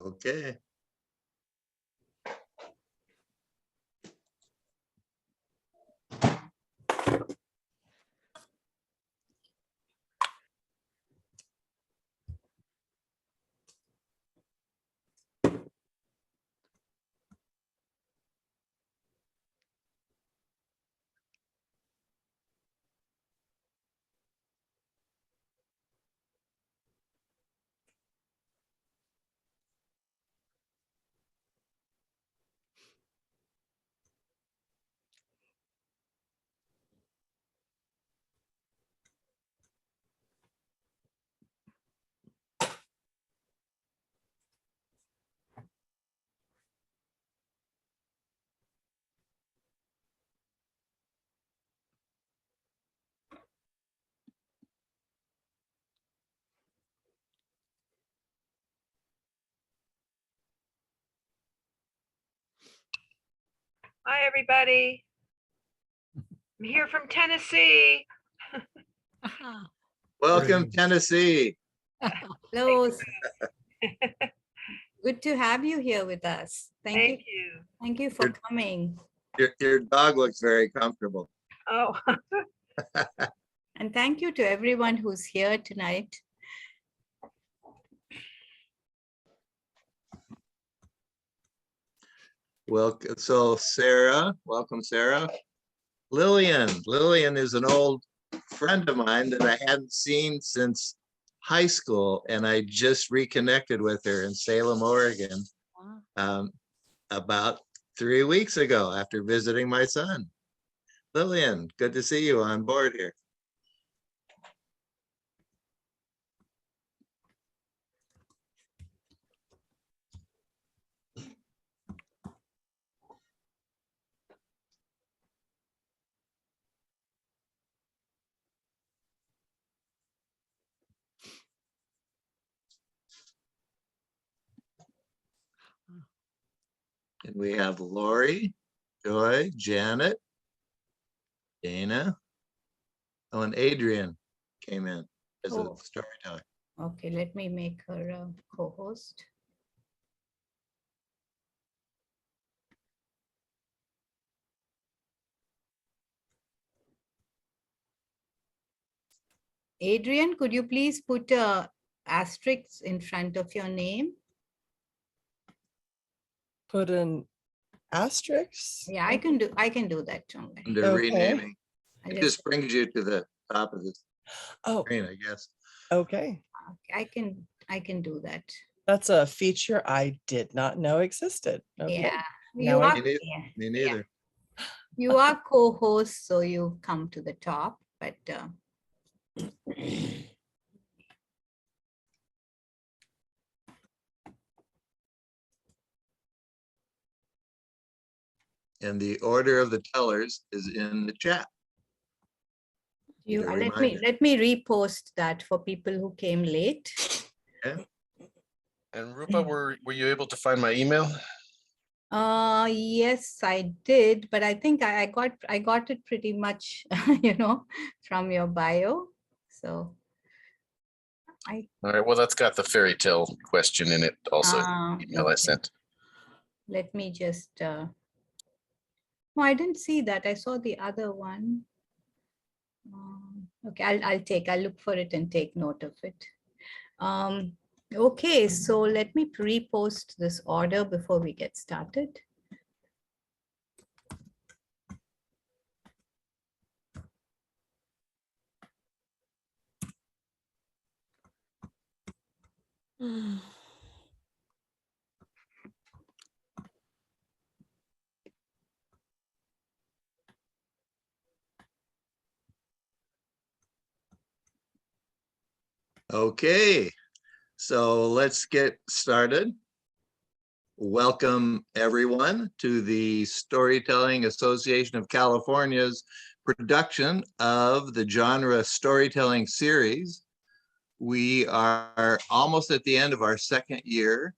Okay. Hi, everybody. I'm here from Tennessee. Welcome, Tennessee. Hello. Good to have you here with us. Thank you. Thank you. Thank you for Good. coming. Your dog looks very comfortable. Oh, And thank you to everyone who's here tonight. Well, so Sarah, welcome, Sarah. Lillian is an old friend of mine that I hadn't seen since high school, and I just reconnected with her in Salem, Oregon, about 3 weeks ago after visiting my son. Lillian, good to see you on board here. And we have Lori, Joy, Janet, Dana. Oh, and Adrian came in as a Oh. storyteller. Okay, let me make her a co-host. Adrian, could you please put a asterisk in front of your name? Put an asterisk? Yeah, I can do that. Don't worry. Under Okay. renaming. I It just, just brings you to the top of the Oh, screen, I guess. okay. I can do that. That's a feature I did not know existed. Okay. Yeah, Now you I are, Me neither. yeah, Me yeah. neither. You are co-host, so you come to the top, but And the order of the tellers is in the chat. you You're let me repost that for people who came late. And Rupa, were you able to find my email? Yes, I did, but I think I got it pretty much, from your bio. So All right, well, that's got the fairy tale question in it also, email I okay. sent. Let me just no, I didn't see that. I saw the other one. Okay, I'll look for it and take note of it. Okay, so let me repost this order before we get started. Okay, so let's get started. Welcome everyone to the Storytelling Association of California's production of the genre storytelling series. We are almost at the end of our second year.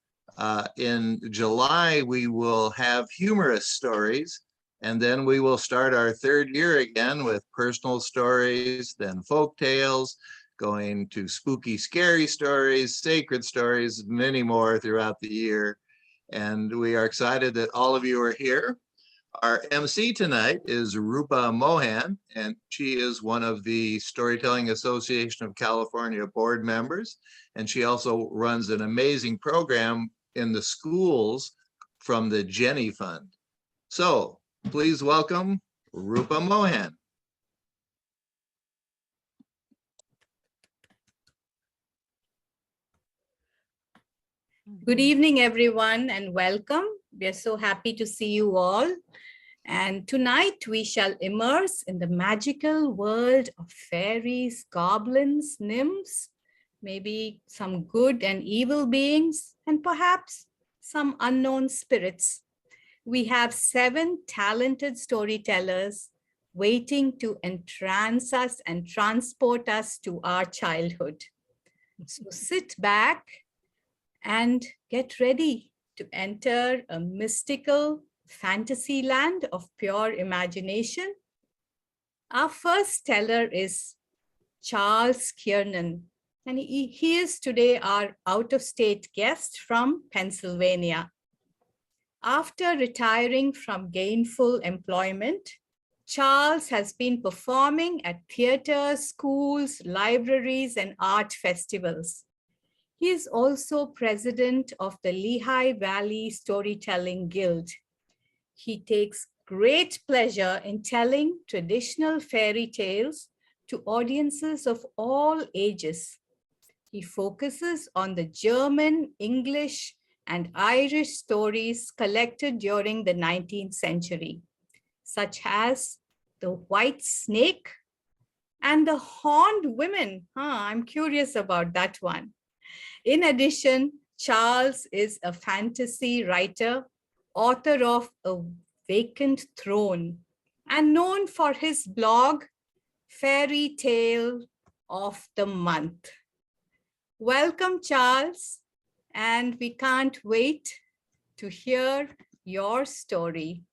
In July, we will have humorous stories, and then we will start our third year again with personal stories, then folk tales, going to spooky, scary stories, sacred stories, many more throughout the year. And we are excited that all of you are here. Our MC tonight is Rupa Mohan, and she is one of the Storytelling Association of California board members. And she also runs an amazing program in the schools from the Jenny Fund. So please welcome Rupa Mohan. Good evening, everyone, and welcome. We are so happy to see you all. And tonight we shall immerse in the magical world of fairies, goblins, nymphs, maybe some good and evil beings, and perhaps some unknown spirits. We have 7 talented storytellers waiting to entrance us and transport us to our childhood. So sit back and get ready to enter a mystical fantasy land of pure imagination. Our first teller is Charles Kiernan, and he is today our out-of-state guest from Pennsylvania. After retiring from gainful employment, Charles has been performing at theaters, schools, libraries, and art festivals. He is also president of the Lehigh Valley Storytelling Guild. He takes great pleasure in telling traditional fairy tales to audiences of all ages. He focuses on the German, English, and Irish stories collected during the 19th century, such as The White Snake and The Horned Women. I'm curious about that one. In addition, Charles is a fantasy writer, author of A Vacant Throne, and known for his blog, Fairy Tale of the Month. Welcome, Charles, and we can't wait to hear your story.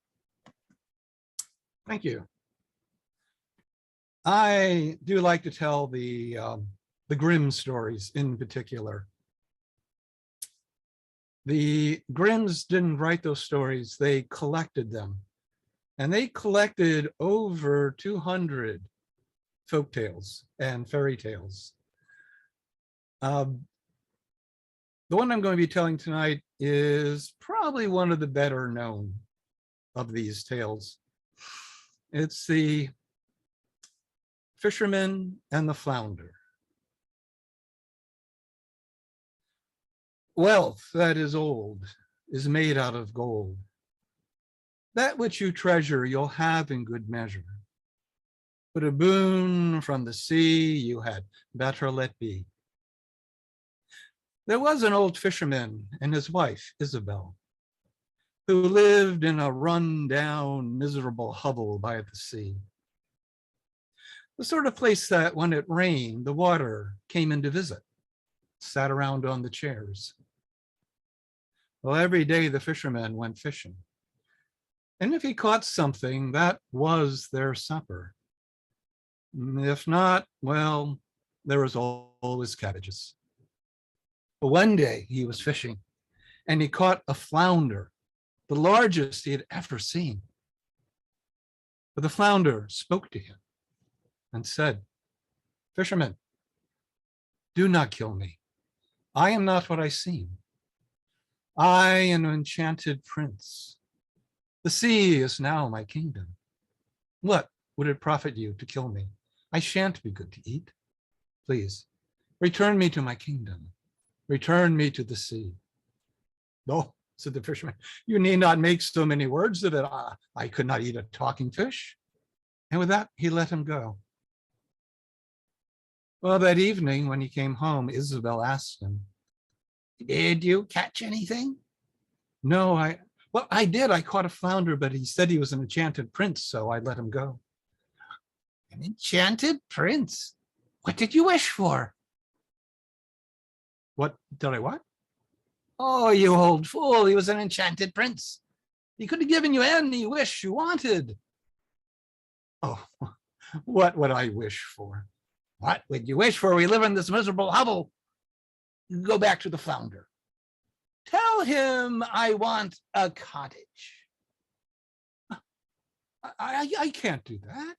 Thank you. I do like to tell the Grimm stories in particular. The Grimms didn't write those stories, they collected them. And they collected over 200 folk tales and fairy tales. The one I'm going to be telling tonight is probably one of the better known of these tales. It's The Fisherman and the Flounder. Wealth that is old is made out of gold. That which you treasure you'll have in good measure. But a boon from the sea you had better let be. There was an old fisherman and his wife, Isabel, who lived in a run-down, miserable hovel by the sea. The sort of place that when it rained, the water came in to visit, sat around on the chairs. Well, every day the fisherman went fishing. And if he caught something, that was their supper. If not, well, there was always cabbages. But one day he was fishing and he caught a flounder, the largest he had ever seen. But the flounder spoke to him and said, "Fisherman, do not kill me. I am not what I seem. I am an enchanted prince. The sea is now my kingdom. What would it profit you to kill me? I shan't be good to eat. Please, return me to my kingdom. Return me to the sea." "No," said the fisherman, "you need not make so many words of it. I could not eat a talking fish." And with that, he let him go. Well, that evening when he came home, Isabel asked him, "Did you catch anything?" "No, I did. I caught a flounder, but he said he was an enchanted prince, so I let him go." "An enchanted prince? What did you wish for?" "What did I what?" "Oh, you old fool. He was an enchanted prince. He could have given you any wish you wanted." "Oh, what would I wish for? What would you wish for? We live in this miserable hovel. Go back to the flounder. Tell him I want a cottage. I can't do that.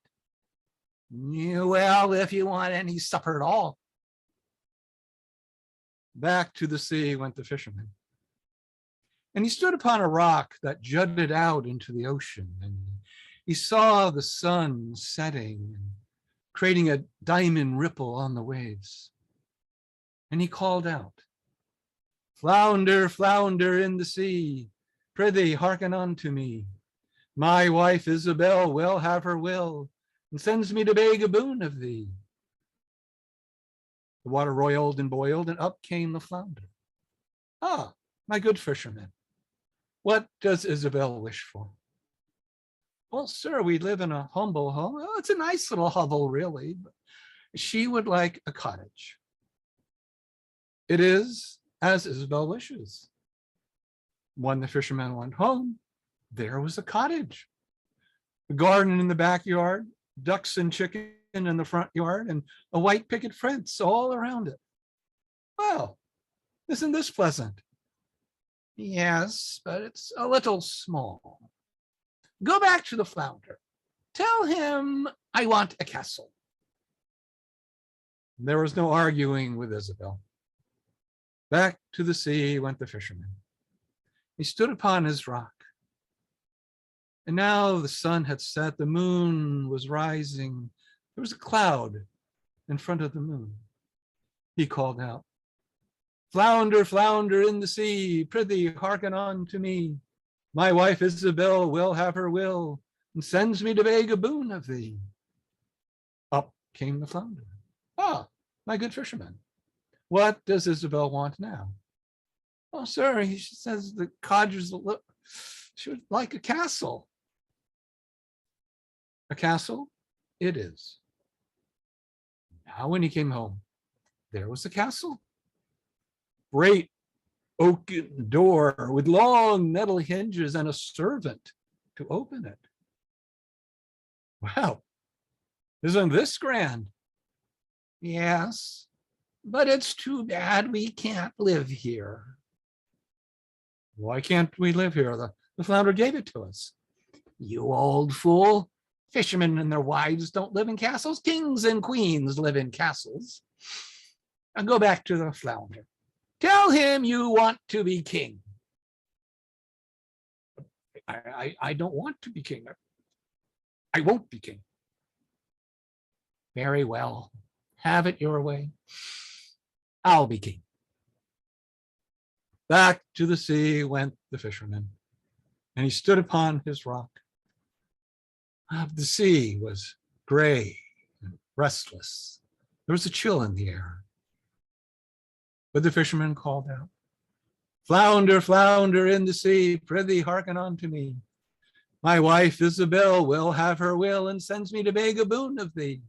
Yeah, well, if you want any supper at all. Back to the sea went the fisherman. And he stood upon a rock that jutted out into the ocean, and he saw the sun setting and creating a diamond ripple on the waves. And he called out, "Flounder, flounder in the sea, prithee hearken unto me. My wife Isabel will have her will, and sends me to beg a boon of thee." The water roiled and boiled, and up came the flounder. "Ah, my good fisherman, what does Isabel wish for?" "Well, sir, we live in a humble home." "Oh, it's a nice little hovel, really. But she would like a cottage." "It is as Isabel wishes." When the fisherman went home, there was a cottage, a garden in the backyard, ducks and chicken in the front yard, and a white picket fence all around it. "Well, isn't this pleasant?" "Yes, but it's a little small. Go back to the flounder. Tell him I want a castle." There was no arguing with Isabel. Back to the sea went the fisherman. He stood upon his rock. And now the sun had set, the moon was rising. There was a cloud in front of the moon. He called out, "Flounder, flounder in the sea, prithee hearken unto me. My wife Isabel will have her will, and sends me to beg a boon of thee." Up came the flounder. "Ah, my good fisherman, what does Isabel want now?" "Oh, sir, he says the codgers she would like a castle." "A castle it is." Now when he came home, there was a castle. Great oaken door with long metal hinges and a servant to open it. "Wow, isn't this grand?" "Yes, but it's too bad we can't live here." "Why can't we live here? The flounder gave it to us." "You old fool. Fishermen and their wives don't live in castles. Kings and queens live in castles. And go back to the flounder. Tell him you want to be king." I don't want to be king. I won't be king." "Very well. Have it your way. I'll be king." Back to the sea went the fisherman, and he stood upon his rock. The sea was gray and restless. There was a chill in the air. But the fisherman called out, "Flounder, flounder in the sea, prithee hearken unto me. My wife Isabel will have her will, and sends me to beg a boon of thee."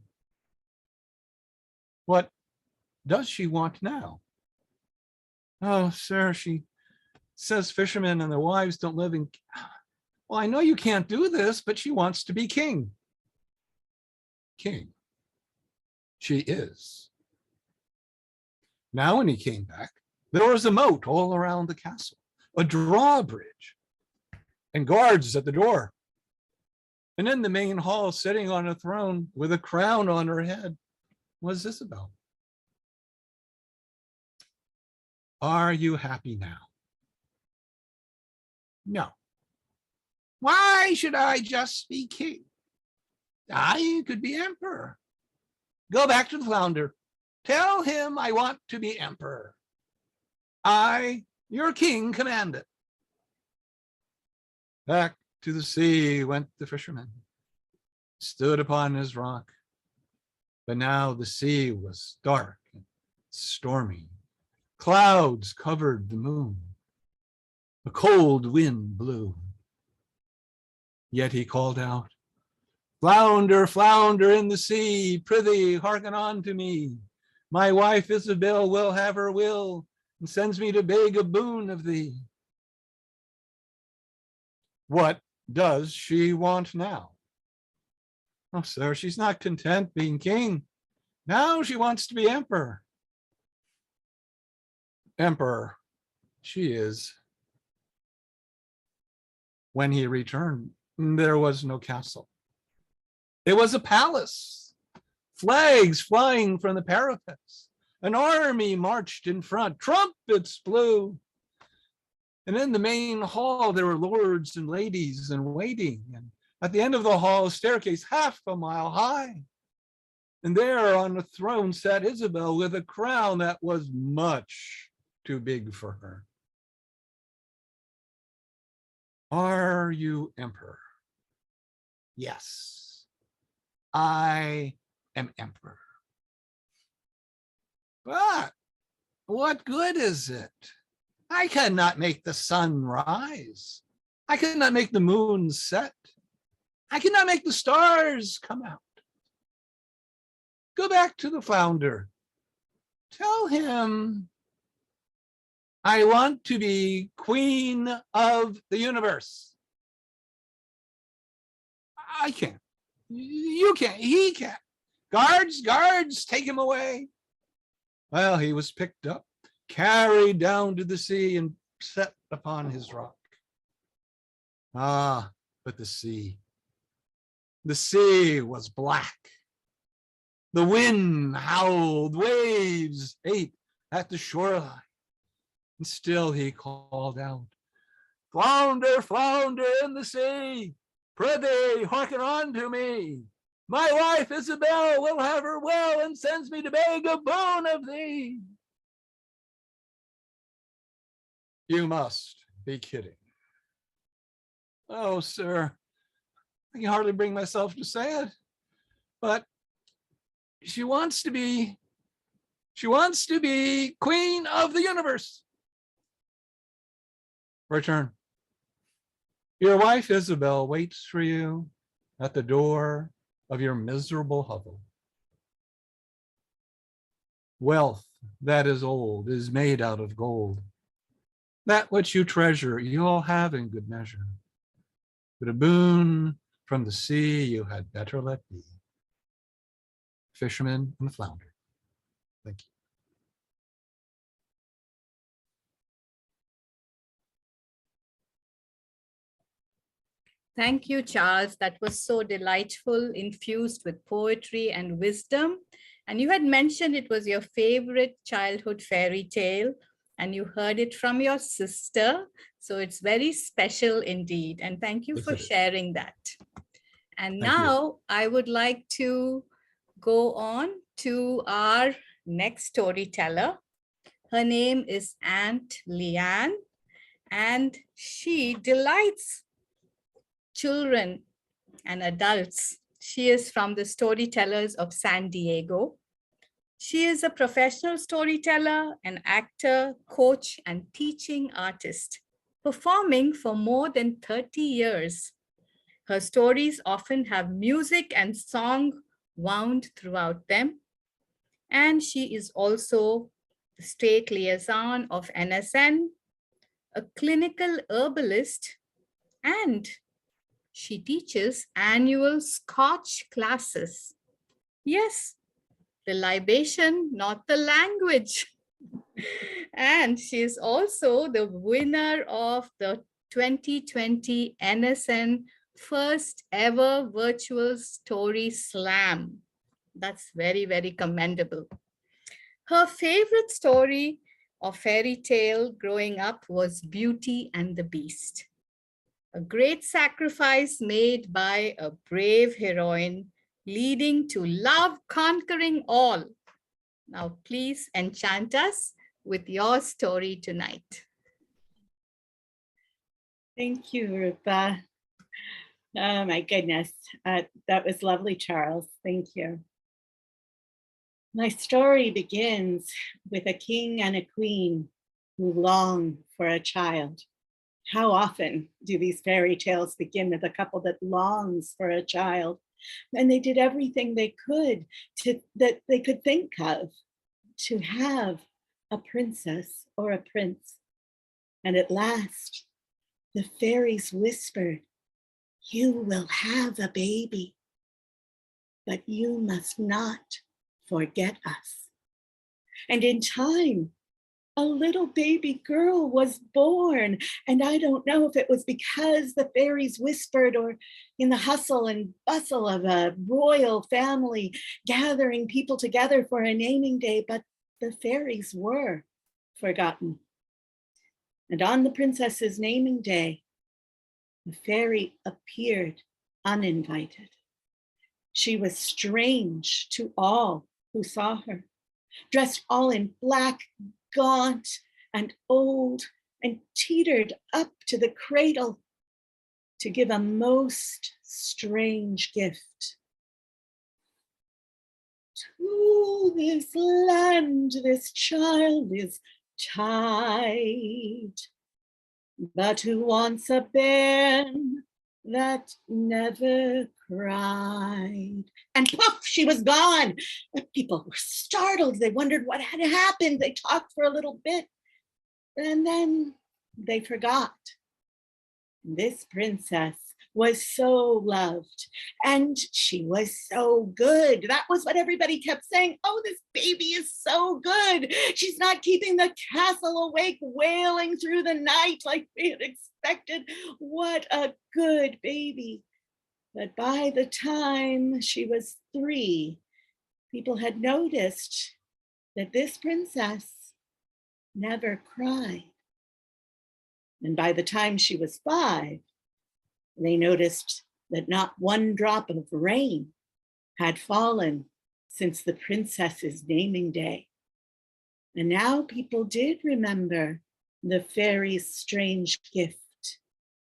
"What does she want now?" "Oh, sir, she says fishermen and their wives don't live in..." "Well, I know you can't do this, but she wants to be king." "King she is." Now when he came back, there was a moat all around the castle, a drawbridge, and guards at the door. And in the main hall, sitting on a throne with a crown on her head, was Isabel. "Are you happy now?" "No." "Why should I just be king? I could be emperor." "Go back to the flounder. Tell him I want to be emperor. I, your king, command it." Back to the sea went the fisherman, stood upon his rock. But now the sea was dark and stormy. Clouds covered the moon. A cold wind blew. Yet he called out, "Flounder, flounder in the sea, prithee hearken unto me. My wife Isabel will have her will, and sends me to beg a boon of thee." "What does she want now?" "Oh, sir, she's not content being king. Now she wants to be emperor. Emperor, she is. When he returned, there was no castle. It was a palace, flags flying from the parapets. An army marched in front, trumpets blew. And in the main hall, there were lords and ladies in waiting. And at the end of the hall, a staircase half a mile high. And there on the throne sat Isabel with a crown that was much too big for her. Are you emperor? Yes, I am emperor. But what good is it? I cannot make the sun rise. I cannot make the moon set. I cannot make the stars come out. Go back to the flounder. Tell him I want to be queen of the universe. I can't. You can't. He can't. Guards, take him away. Well, he was picked up, carried down to the sea and set upon his rock. Ah, but the sea was black. The wind howled, waves ate at the shoreline. And still he called out, flounder, flounder in the sea, prithee hearken unto me. My wife Isabel will have her will and sends me to beg a boon of thee. You must be kidding. Oh, sir, I can hardly bring myself to say it, but she wants to be queen of the universe. Return. Your wife Isabel waits for you at the door of your miserable hovel. Wealth that is old is made out of gold. That which you treasure, you'll have in good measure. But a boon from the sea you had better let be. Fisherman and the flounder. Thank you. Thank you, Charles. That was so delightful, infused with poetry and wisdom. And you had mentioned it was your favorite childhood fairy tale, and you heard it from your sister. So it's very special indeed. And thank you for sharing that. And now I would like to go on to our next storyteller. Her name is Aunt Leanne, and she delights children and adults. She is from the Storytellers of San Diego. She is a professional storyteller, an actor, coach, and teaching artist, performing for more than 30 years. Her stories often have music and song wound throughout them. And she is also the state liaison of NSN, a clinical herbalist, and she teaches annual Scotch classes. Yes, the libation, not the language. And she is also the winner of the 2020 NSN first ever virtual story slam. That's very, very commendable. Her favorite story or fairy tale growing up was Beauty and the Beast. A great sacrifice made by a brave heroine, leading to love conquering all. Now, please enchant us with your story tonight. Thank you, Rupa. Oh my goodness, that was lovely, Charles. Thank you. My story begins with a king and a queen who long for a child. How often do these fairy tales begin with a couple that longs for a child? And they did everything they could that they could think of to have a princess or a prince. And at last, the fairies whispered, "You will have a baby, but you must not forget us. And in time, a little baby girl was born. And I don't know if it was because the fairies whispered or in the hustle and bustle of a royal family gathering people together for a naming day, but the fairies were forgotten. And on the princess's naming day, the fairy appeared uninvited. She was strange to all who saw her, dressed all in black, gaunt and old, and teetered up to the cradle to give a most strange gift. To this land this child is tied, but who wants a bairn that never cried? And poof, she was gone. The people were startled. They wondered what had happened. They talked for a little bit, and then they forgot. This princess was so loved, and she was so good. That was what everybody kept saying. Oh, this baby is so good. She's not keeping the castle awake, wailing through the night like we had expected. What a good baby. But by the time she was 3, people had noticed that this princess never cried. And by the time she was 5, they noticed that not one drop of rain had fallen since the princess's naming day. And now people did remember the fairy's strange gift.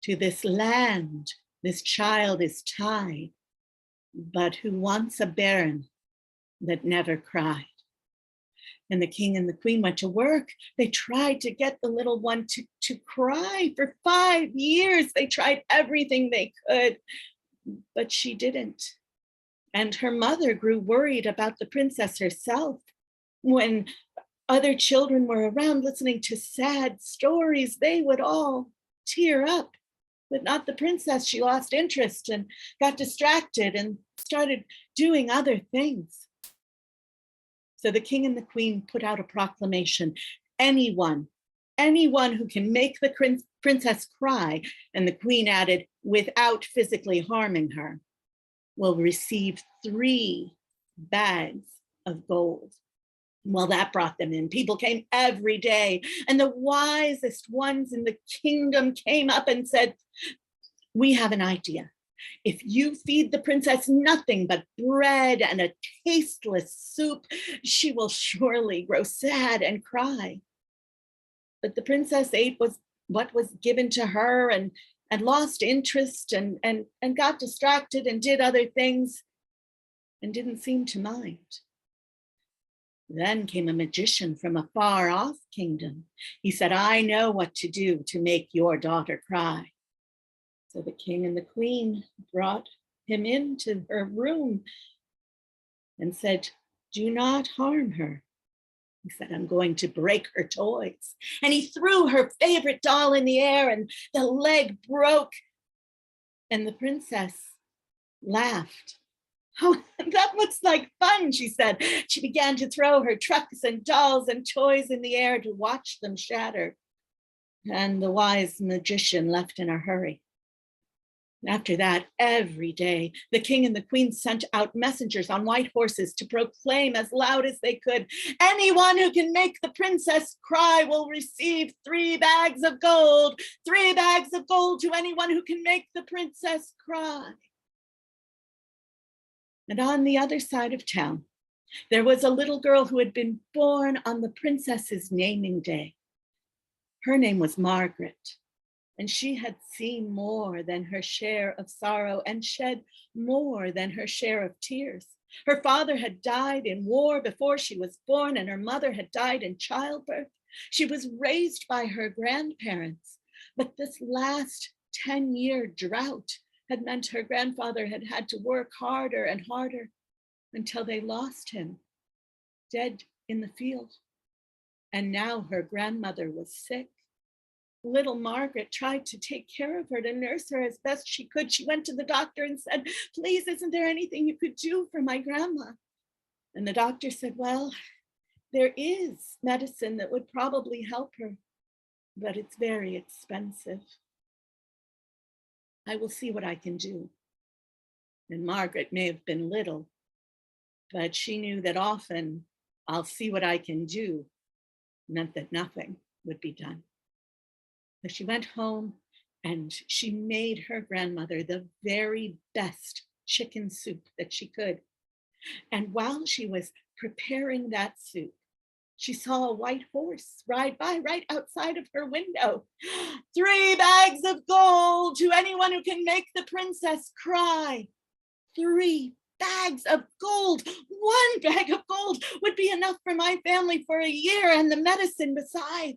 To this land, this child is tied, but who wants a bairn that never cried. And the king and the queen went to work. They tried to get the little one to cry for 5 years. They tried everything they could, but she didn't. And her mother grew worried about the princess herself. When other children were around listening to sad stories, they would all tear up, but not the princess. She lost interest and got distracted and started doing other things. So the king and the queen put out a proclamation. Anyone who can make the princess cry, and the queen added, without physically harming her, will receive 3 bags of gold. Well, that brought them in. People came every day, and the wisest ones in the kingdom came up and said, we have an idea. If you feed the princess nothing but bread and a tasteless soup, she will surely grow sad and cry. But the princess ate what was given to her and lost interest and got distracted and did other things and didn't seem to mind. Then came a magician from a far off kingdom. He said, I know what to do to make your daughter cry. So the king and the queen brought him into her room and said, do not harm her. He said, I'm going to break her toys. And he threw her favorite doll in the air and the leg broke. And the princess laughed. Oh, that looks like fun, she said. She began to throw her trucks and dolls and toys in the air to watch them shatter. And the wise magician left in a hurry. After that, every day, the king and the queen sent out messengers on white horses to proclaim as loud as they could, anyone who can make the princess cry will receive 3 bags of gold, 3 bags of gold to anyone who can make the princess cry. And on the other side of town, there was a little girl who had been born on the princess's naming day. Her name was Margaret. And she had seen more than her share of sorrow and shed more than her share of tears. Her father had died in war before she was born, and her mother had died in childbirth. She was raised by her grandparents, but this last 10-year drought had meant her grandfather had had to work harder and harder until they lost him, dead in the field. And now her grandmother was sick. Little Margaret tried to take care of her, to nurse her as best she could. She went to the doctor and said, please, isn't there anything you could do for my grandma? And the doctor said, well, there is medicine that would probably help her, but it's very expensive. I will see what I can do. And Margaret may have been little, but she knew that often I'll see what I can do meant that nothing would be done. So she went home and she made her grandmother the very best chicken soup that she could. And while she was preparing that soup, she saw a white horse ride by right outside of her window. 3 bags of gold to anyone who can make the princess cry. 3 bags of gold. 1 bag of gold would be enough for my family for a year and the medicine besides.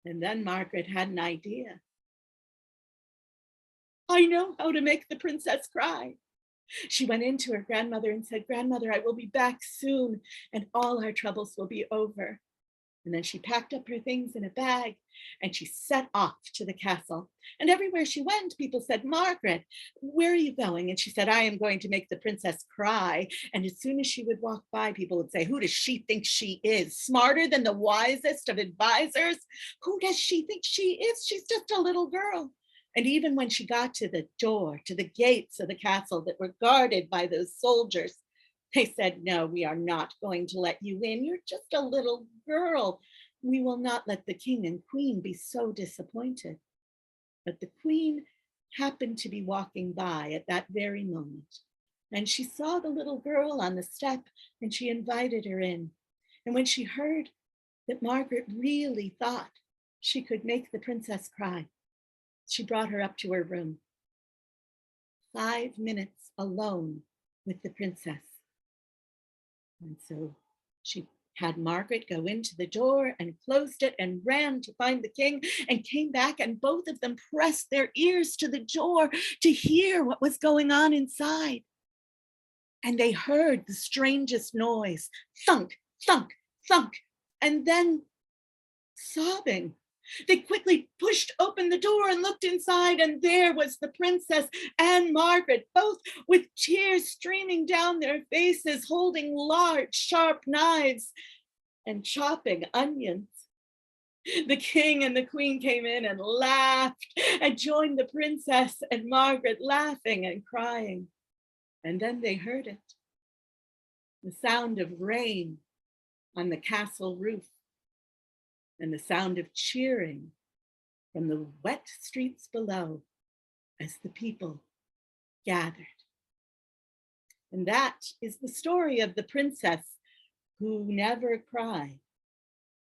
And then Margaret had an idea. I know how to make the princess cry. She went in to her grandmother and said, Grandmother, I will be back soon and all our troubles will be over. And then she packed up her things in a bag and she set off to the castle. And everywhere she went, people said, Margaret, where are you going? And she said, I am going to make the princess cry. And as soon as she would walk by, people would say, who does she think she is? Smarter than the wisest of advisors? Who does she think she is? She's just a little girl. And even when she got to the door, to the gates of the castle that were guarded by those soldiers, they said, no, we are not going to let you in. You're just a little girl. We will not let the king and queen be so disappointed. But the queen happened to be walking by at that very moment. And she saw the little girl on the step and she invited her in. And when she heard that Margaret really thought she could make the princess cry, she brought her up to her room. 5 minutes alone with the princess. And so she had Margaret go into the door and closed it and ran to find the king and came back, and both of them pressed their ears to the door to hear what was going on inside. And they heard the strangest noise, thunk, thunk, thunk, and then sobbing. They quickly pushed open the door and looked inside, and there was the princess and Margaret, both with tears streaming down their faces, holding large, sharp knives and chopping onions. The king and the queen came in and laughed and joined the princess and Margaret laughing and crying. And then they heard it, the sound of rain on the castle roof, and the sound of cheering from the wet streets below as the people gathered. And that is the story of the princess who never cried.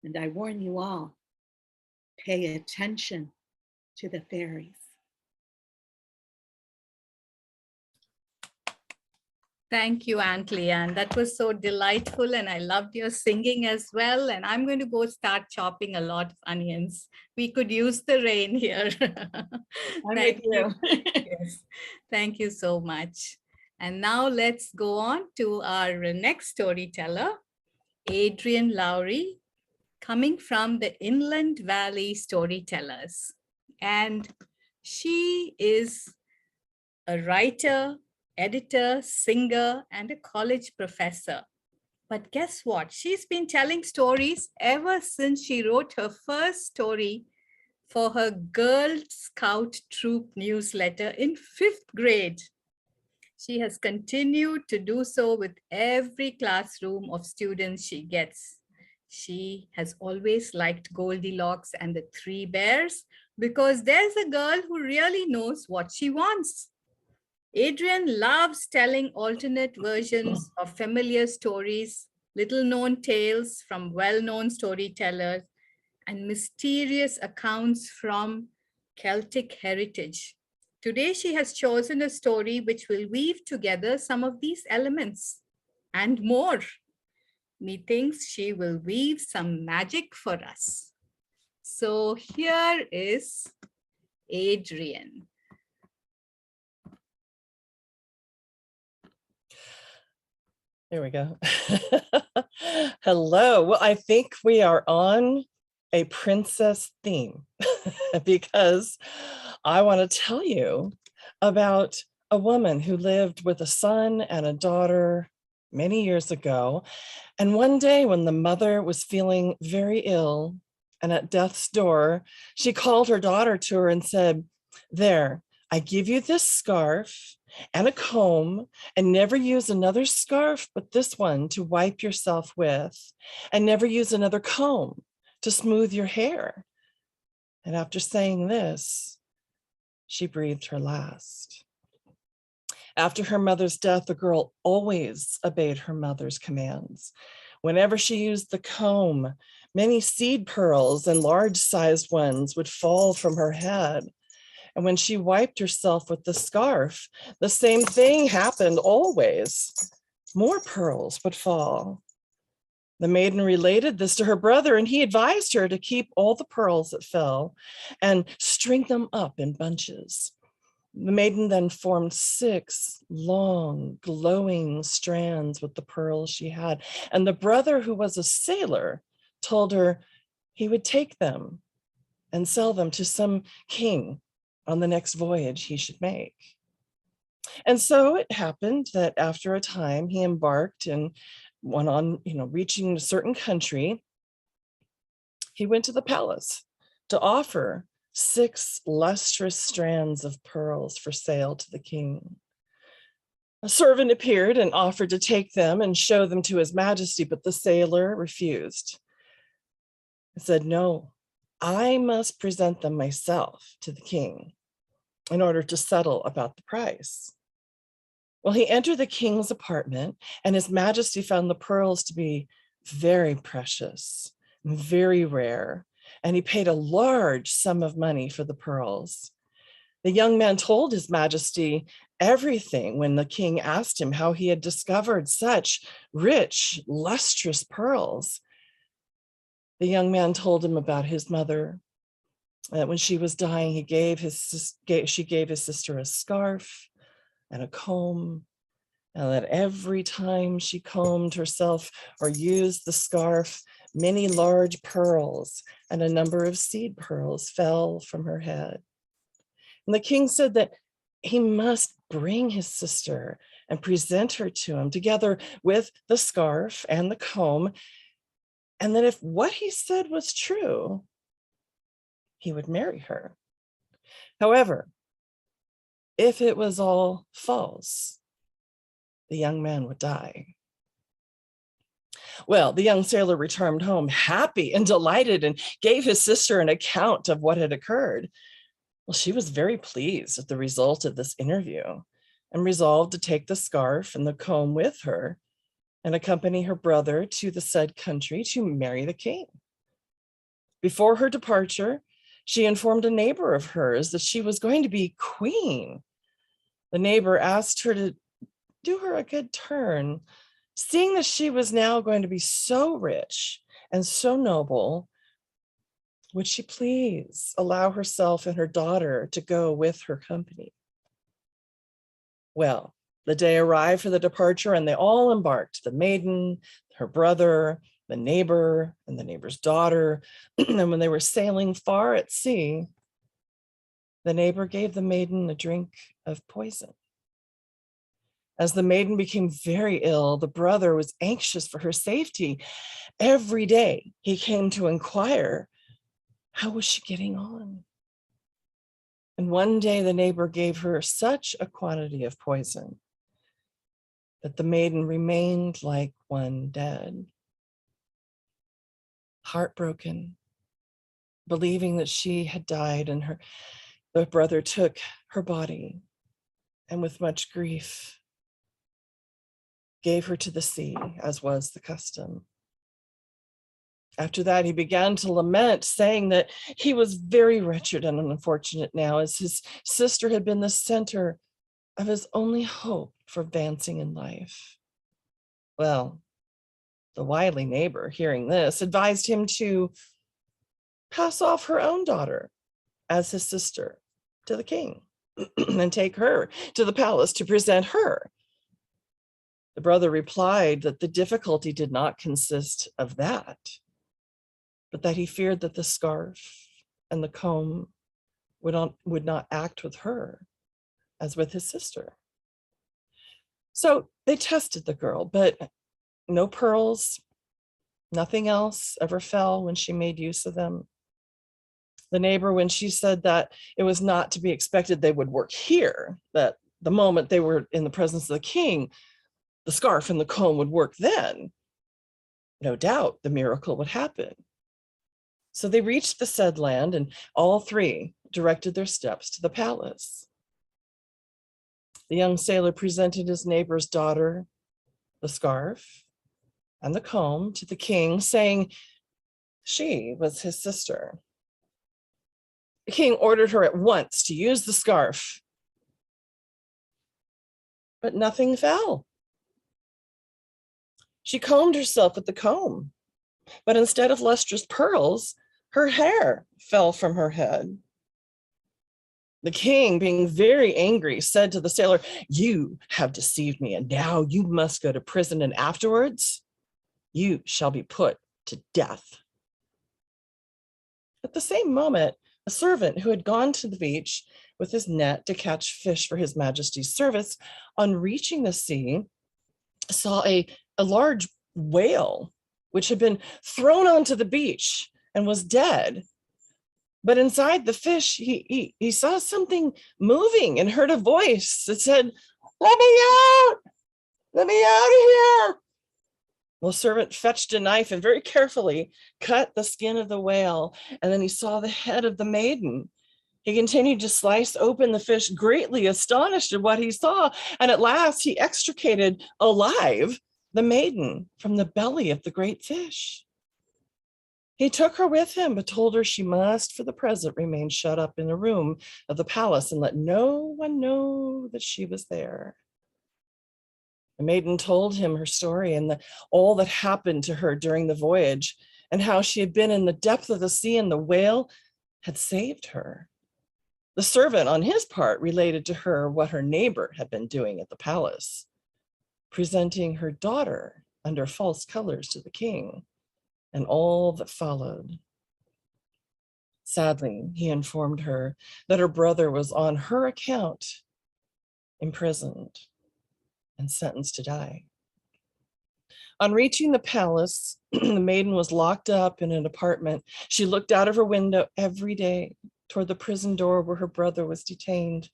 And I warn you all, pay attention to the fairies. Thank you, Aunt Leanne. That was so delightful, and I loved your singing as well. And I'm going to go start chopping a lot of onions. We could use the rain here. Thank you. Yes. Thank you so much. And now let's go on to our next storyteller, Adrienne Lowry, coming from the Inland Valley Storytellers. And she is a writer, editor, singer, and a college professor. But guess what? She's been telling stories ever since she wrote her first story for her Girl Scout troop newsletter in 5th grade. She has continued to do so with every classroom of students she gets. She has always liked Goldilocks and the 3 Bears because there's a girl who really knows what she wants. Adrienne loves telling alternate versions of familiar stories, little-known tales from well-known storytellers, and mysterious accounts from Celtic heritage. Today, she has chosen a story which will weave together some of these elements and more. Methinks she will weave some magic for us. So here is Adrienne. There we go. Hello. Well, I think we are on a princess theme because I want to tell you about a woman who lived with a son and a daughter many years ago. And one day when the mother was feeling very ill and at death's door, she called her daughter to her and said, "There, I give you this scarf and a comb, and never use another scarf but this one to wipe yourself with, and never use another comb to smooth your hair." And after saying this, she breathed her last. After her mother's death, the girl always obeyed her mother's commands. Whenever she used the comb, many seed pearls and large-sized ones would fall from her head. And when she wiped herself with the scarf, the same thing happened always. More pearls would fall. The maiden related this to her brother, and he advised her to keep all the pearls that fell and string them up in bunches. The maiden then formed 6 long, glowing strands with the pearls she had. And the brother, who was a sailor, told her he would take them and sell them to some king on the next voyage he should make. And so it happened that after a time he embarked and went on, reaching a certain country, he went to the palace to offer 6 lustrous strands of pearls for sale to the king. A servant appeared and offered to take them and show them to his majesty, but the sailor refused. He said, "No, I must present them myself to the king in order to settle about the price." Well, he entered the king's apartment, and his majesty found the pearls to be very precious and very rare, and he paid a large sum of money for the pearls. The young man told his majesty everything when the king asked him how he had discovered such rich, lustrous pearls. The young man told him about his mother, that when she was dying, she gave his sister a scarf and a comb, and that every time she combed herself or used the scarf, many large pearls and a number of seed pearls fell from her head. And the king said that he must bring his sister and present her to him together with the scarf and the comb, and that if what he said was true, he would marry her. However, if it was all false, the young man would die. Well, the young sailor returned home happy and delighted and gave his sister an account of what had occurred. Well, she was very pleased at the result of this interview and resolved to take the scarf and the comb with her and accompany her brother to the said country to marry the king. Before her departure, she informed a neighbor of hers that she was going to be queen. The neighbor asked her to do her a good turn, seeing that she was now going to be so rich and so noble. Would she please allow herself and her daughter to go with her company? Well, the day arrived for the departure, and they all embarked, the maiden, her brother, the neighbor, and the neighbor's daughter. And when they were sailing far at sea, the neighbor gave the maiden a drink of poison. As the maiden became very ill, the brother was anxious for her safety. Every day he came to inquire, how was she getting on? And one day the neighbor gave her such a quantity of poison that the maiden remained like one dead. Heartbroken, believing that she had died, and the brother took her body and with much grief gave her to the sea, as was the custom. After that, he began to lament, saying that he was very wretched and unfortunate now, as his sister had been the center of his only hope for advancing in life. Well, the wily neighbor, hearing this, advised him to pass off her own daughter as his sister to the king and take her to the palace to present her. The brother replied that the difficulty did not consist of that, but that he feared that the scarf and the comb would not act with her as with his sister. So they tested the girl, but no pearls, nothing else ever fell when she made use of them. The neighbor, when she said that it was not to be expected they would work here, that the moment they were in the presence of the king, the scarf and the comb would work then, no doubt the miracle would happen. So they reached the said land, and all three directed their steps to the palace. The young sailor presented his neighbor's daughter, the scarf and the comb, to the king, saying she was his sister. The king ordered her at once to use the scarf, but nothing fell. She combed herself with the comb, but instead of lustrous pearls, her hair fell from her head. The king, being very angry, said to the sailor, "You have deceived me, and now you must go to prison, and afterwards you shall be put to death." At the same moment, a servant who had gone to the beach with his net to catch fish for his majesty's service, on reaching the sea, saw a large whale, which had been thrown onto the beach and was dead. But inside the fish, he saw something moving and heard a voice that said, "Let me out! Let me out of here!" Well, the servant fetched a knife and very carefully cut the skin of the whale, and then he saw the head of the maiden. He continued to slice open the fish, greatly astonished at what he saw, and at last he extricated alive the maiden from the belly of the great fish. He took her with him, but told her she must, for the present, remain shut up in a room of the palace and let no one know that she was there. The maiden told him her story and all that happened to her during the voyage, and how she had been in the depth of the sea and the whale had saved her. The servant, on his part, related to her what her neighbor had been doing at the palace, presenting her daughter under false colors to the king, and all that followed. Sadly, he informed her that her brother was on her account imprisoned and sentenced to die. On reaching the palace, the maiden was locked up in an apartment. She looked out of her window every day toward the prison door where her brother was detained.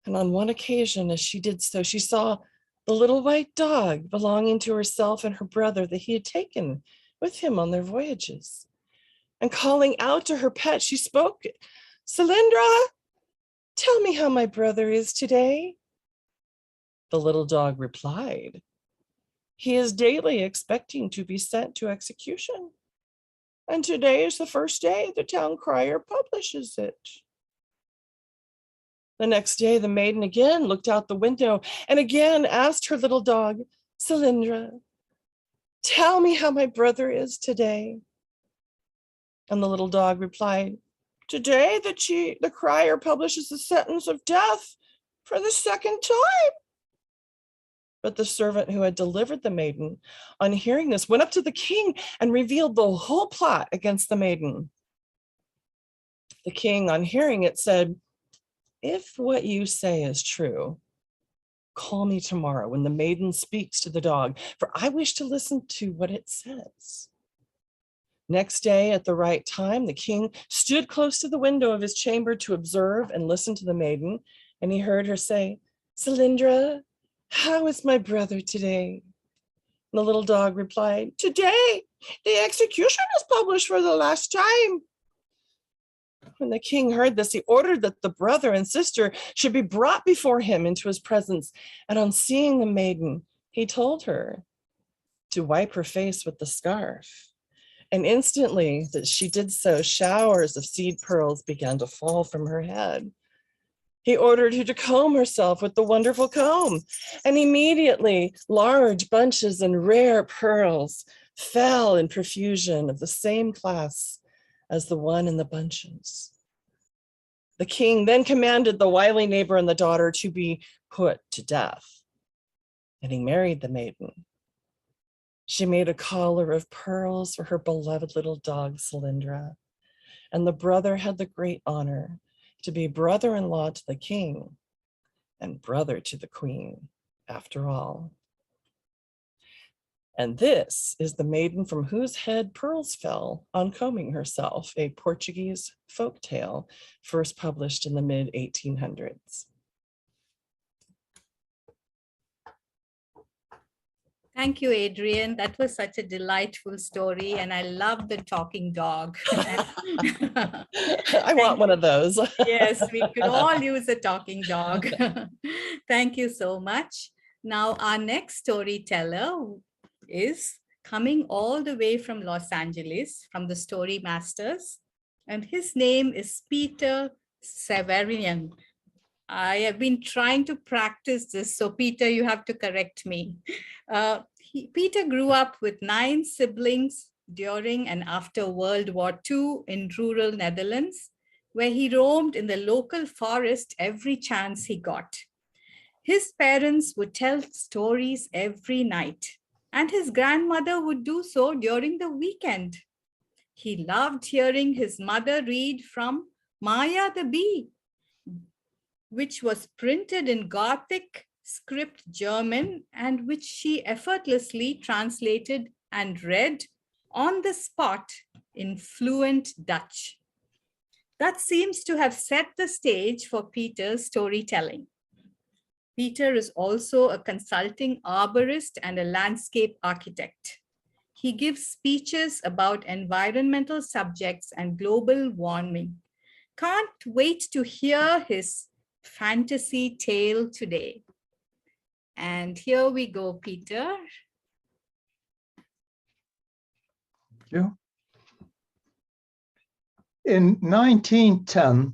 And on one occasion, as she did so, she saw the little white dog belonging to herself and her brother that he had taken with him on their voyages. And calling out to her pet, she spoke, "Cylindra, tell me how my brother is today." The little dog replied, "He is daily expecting to be sent to execution, and today is the first day the town crier publishes it." The next day, the maiden again looked out the window and again asked her little dog, "Cylindra, tell me how my brother is today." And the little dog replied, "Today the crier publishes the sentence of death for the second time." But the servant who had delivered the maiden, on hearing this, went up to the king and revealed the whole plot against the maiden. The king, on hearing it, said, "If what you say is true, call me tomorrow when the maiden speaks to the dog, for I wish to listen to what it says." Next day, at the right time, the king stood close to the window of his chamber to observe and listen to the maiden, and he heard her say, "Cylindra, how is my brother today?" And the little dog replied, "Today, the execution is published for the last time." When the king heard this, he ordered that the brother and sister should be brought before him into his presence. And on seeing the maiden, he told her to wipe her face with the scarf. And instantly that she did so, showers of seed pearls began to fall from her head. He ordered her to comb herself with the wonderful comb, and immediately large bunches and rare pearls fell in profusion of the same class as the one in the bunches. The king then commanded the wily neighbor and the daughter to be put to death, and he married the maiden. She made a collar of pearls for her beloved little dog, Cylindra, and the brother had the great honor to be brother-in-law to the king and brother to the queen after all. And this is the maiden from whose head pearls fell on combing herself, a Portuguese folk tale first published in the mid-1800s. Thank you, Adrian. That was such a delightful story, and I love the talking dog. I want one of those. Yes, we could all use a talking dog. Thank you so much. Now, our next storyteller is coming all the way from Los Angeles, from the Story Masters, and his name is Peter Severian. I have been trying to practice this, so Peter, you have to correct me. Peter grew up with 9 siblings during and after World War II in rural Netherlands, where he roamed in the local forest every chance he got. His parents would tell stories every night, and his grandmother would do so during the weekend. He loved hearing his mother read from Maya the Bee, which was printed in Gothic script German and which she effortlessly translated and read on the spot in fluent Dutch. That seems to have set the stage for Peter's storytelling. Peter is also a consulting arborist and a landscape architect. He gives speeches about environmental subjects and global warming. Can't wait to hear his fantasy tale today. And here we go, Peter. Thank you. In 1910,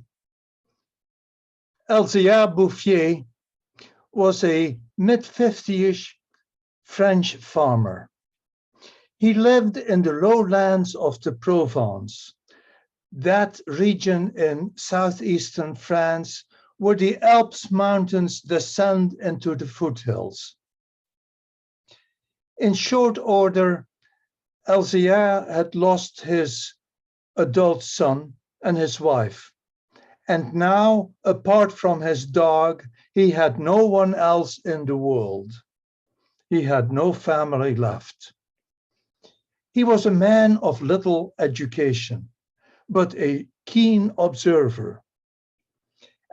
Elzéar Bouffier was a mid-50-ish French farmer. He lived in the lowlands of the Provence, that region in southeastern France where the Alps mountains descend into the foothills. In short order, Elzéar had lost his adult son and his wife, and now, apart from his dog, he had no one else in the world. He had no family left. He was a man of little education, but a keen observer.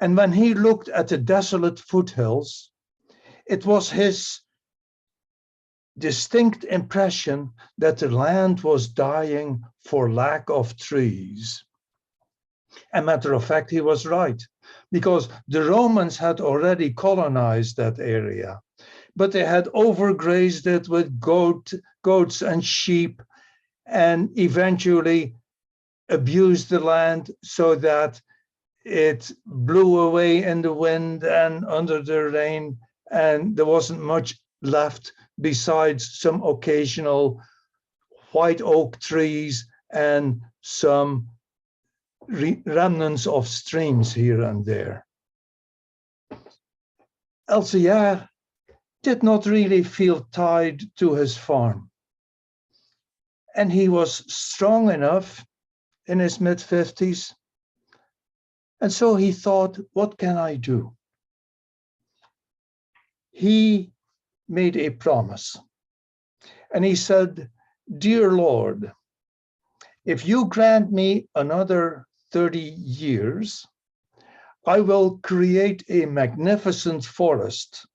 And when he looked at the desolate foothills, it was his distinct impression that the land was dying for lack of trees. As a matter of fact, he was right, because the Romans had already colonized that area, but they had overgrazed it with goats and sheep, and eventually abused the land so that it blew away in the wind and under the rain, and there wasn't much left besides some occasional white oak trees and some remnants of streams here and there. Elzéar did not really feel tied to his farm. And he was strong enough in his mid-50s. And so he thought, what can I do? He made a promise. And he said, "Dear Lord, if you grant me another 30 years, I will create a magnificent forest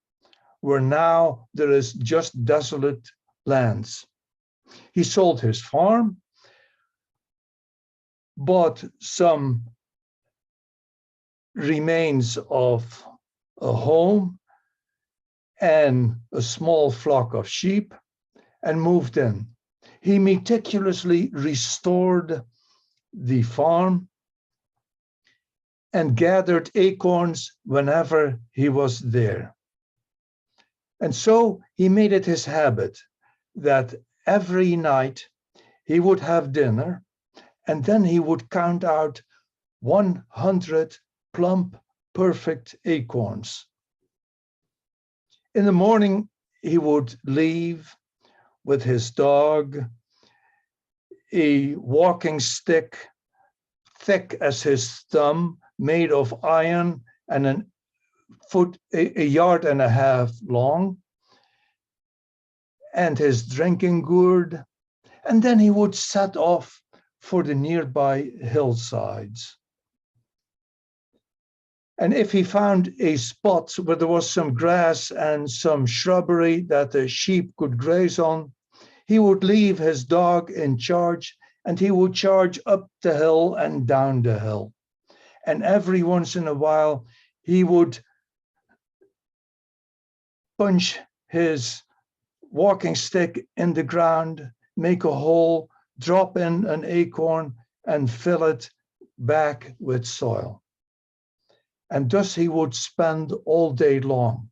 where now there is just desolate lands." He sold his farm, bought some remains of a home and a small flock of sheep and moved in. He meticulously restored the farm and gathered acorns whenever he was there. And so he made it his habit that every night he would have dinner, and then he would count out 100 plump, perfect acorns. In the morning, he would leave with his dog, a walking stick thick as his thumb, made of iron, and a a yard and a half long, and his drinking gourd, and then he would set off for the nearby hillsides. And if he found a spot where there was some grass and some shrubbery that the sheep could graze on, he would leave his dog in charge, and he would charge up the hill and down the hill. And every once in a while, he would punch his walking stick in the ground, make a hole, drop in an acorn, and fill it back with soil. And thus he would spend all day long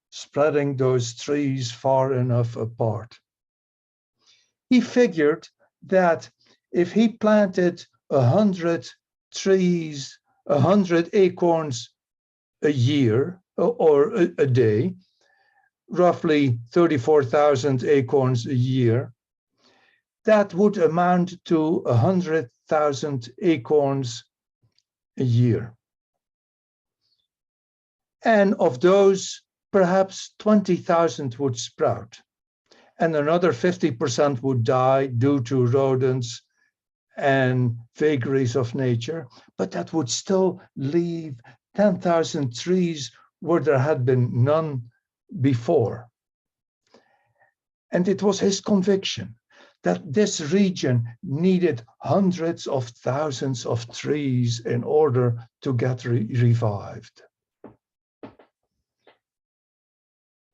spreading those trees far enough apart. He figured that if he planted 100 trees, 100 acorns a year or a day, roughly 34,000 acorns a year, that would amount to 100,000 acorns a year. And of those, perhaps 20,000 would sprout, and another 50% would die due to rodents and vagaries of nature, but that would still leave 10,000 trees where there had been none before. And it was his conviction that this region needed hundreds of thousands of trees in order to get revived.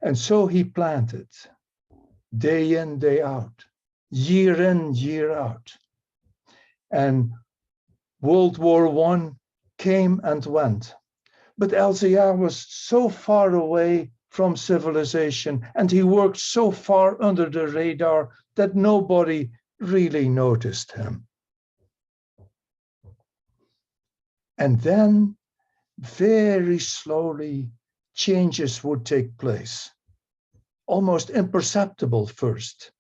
And so he planted, day in, day out, year in, year out. And World War I came and went. But Elzéar was so far away from civilization, and he worked so far under the radar that nobody really noticed him. And then, very slowly, changes would take place, almost imperceptible first.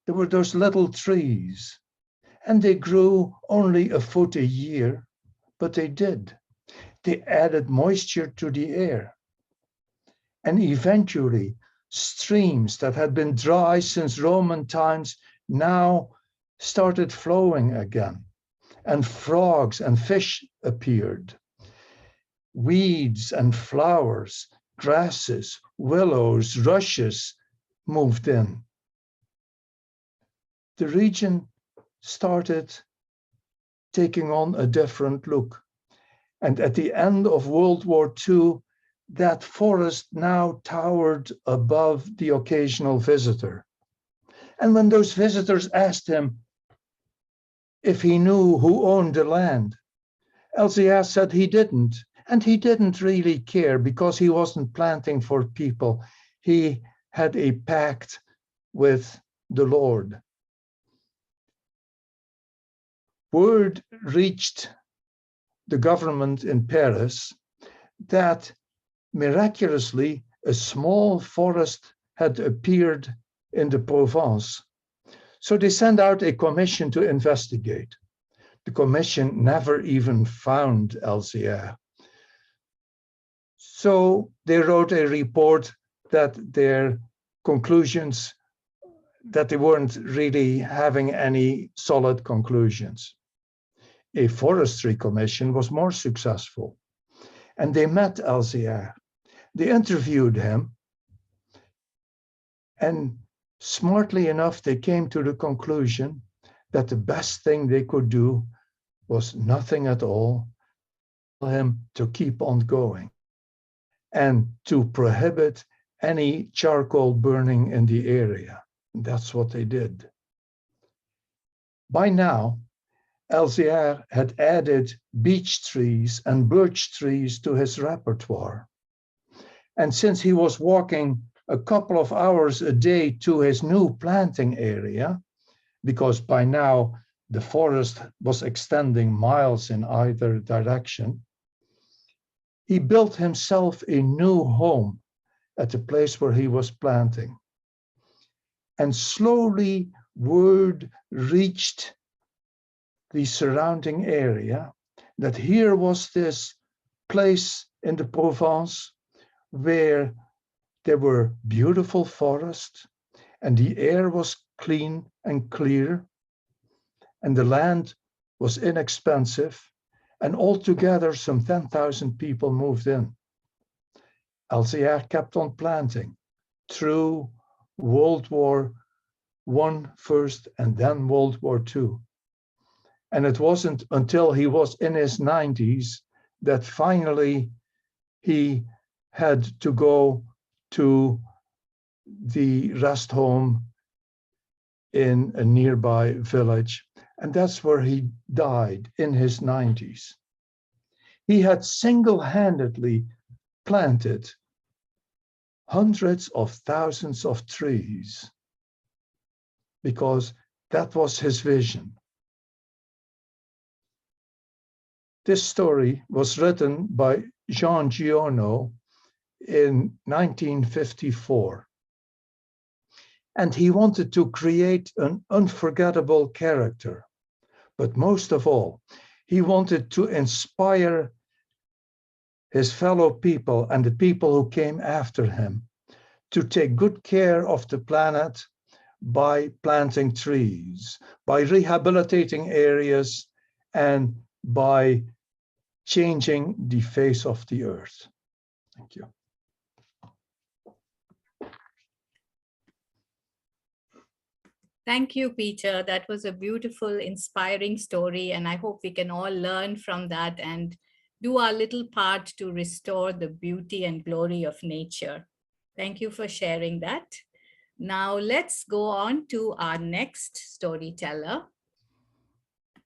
There were those little trees, and they grew only a foot a year, but they did. They added moisture to the air. And eventually, streams that had been dry since Roman times now started flowing again, and frogs and fish appeared. Weeds and flowers, grasses, willows, rushes moved in. The region started taking on a different look. And at the end of World War II, that forest now towered above the occasional visitor. And when those visitors asked him if he knew who owned the land, Elzéar said he didn't. And he didn't really care because he wasn't planting for people. He had a pact with the Lord. Word reached the government in Paris that miraculously a small forest had appeared in the Provence. So they sent out a commission to investigate. The commission never even found Elzéar. So they wrote a report that their conclusions, that they weren't really having any solid conclusions. A forestry commission was more successful, and they met Elzéar. They interviewed him, and smartly enough, they came to the conclusion that the best thing they could do was nothing at all, for him to keep on going, and to prohibit any charcoal burning in the area. And that's what they did. By now, Elzéar had added beech trees and birch trees to his repertoire. And since he was walking a couple of hours a day to his new planting area, because by now the forest was extending miles in either direction, he built himself a new home at the place where he was planting. And slowly word reached the surrounding area that here was this place in the Provence, where there were beautiful forests and the air was clean and clear and the land was inexpensive, and altogether some 10,000 people moved in. LCR kept on planting through World War I first and then World War II. And it wasn't until he was in his 90s that finally he had to go to the rest home in a nearby village. And that's where he died in his 90s. He had single-handedly planted hundreds of thousands of trees because that was his vision. This story was written by Jean Giono in 1954. And he wanted to create an unforgettable character. But most of all, he wanted to inspire his fellow people and the people who came after him to take good care of the planet by planting trees, by rehabilitating areas, and by changing the face of the earth. Thank you. Thank you, Peter. That was a beautiful, inspiring story, and I hope we can all learn from that and do our little part to restore the beauty and glory of nature. Thank you for sharing that. Now let's go on to our next storyteller.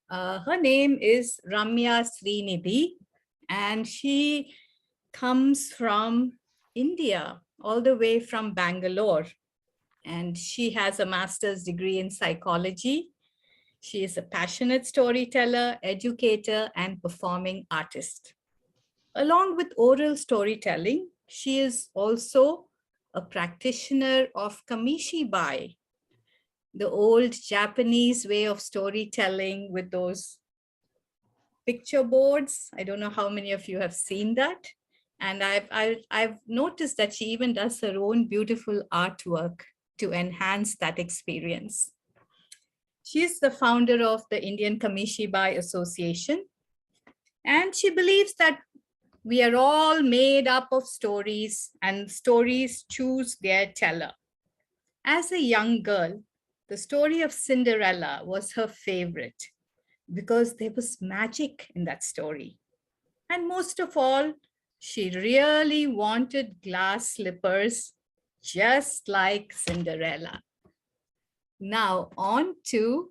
Her name is Ramya Srinidhi, and she comes from India, all the way from Bangalore. And she has a master's degree in psychology. She is a passionate storyteller, educator, and performing artist. Along with oral storytelling, she is also a practitioner of kamishibai, the old Japanese way of storytelling with those picture boards. I don't know how many of you have seen that. And I've noticed that she even does her own beautiful artwork to enhance that experience. She is the founder of the Indian Kamishibai Association, and she believes that we are all made up of stories and stories choose their teller. As a young girl, the story of Cinderella was her favorite because there was magic in that story. And most of all, she really wanted glass slippers just like Cinderella. Now on to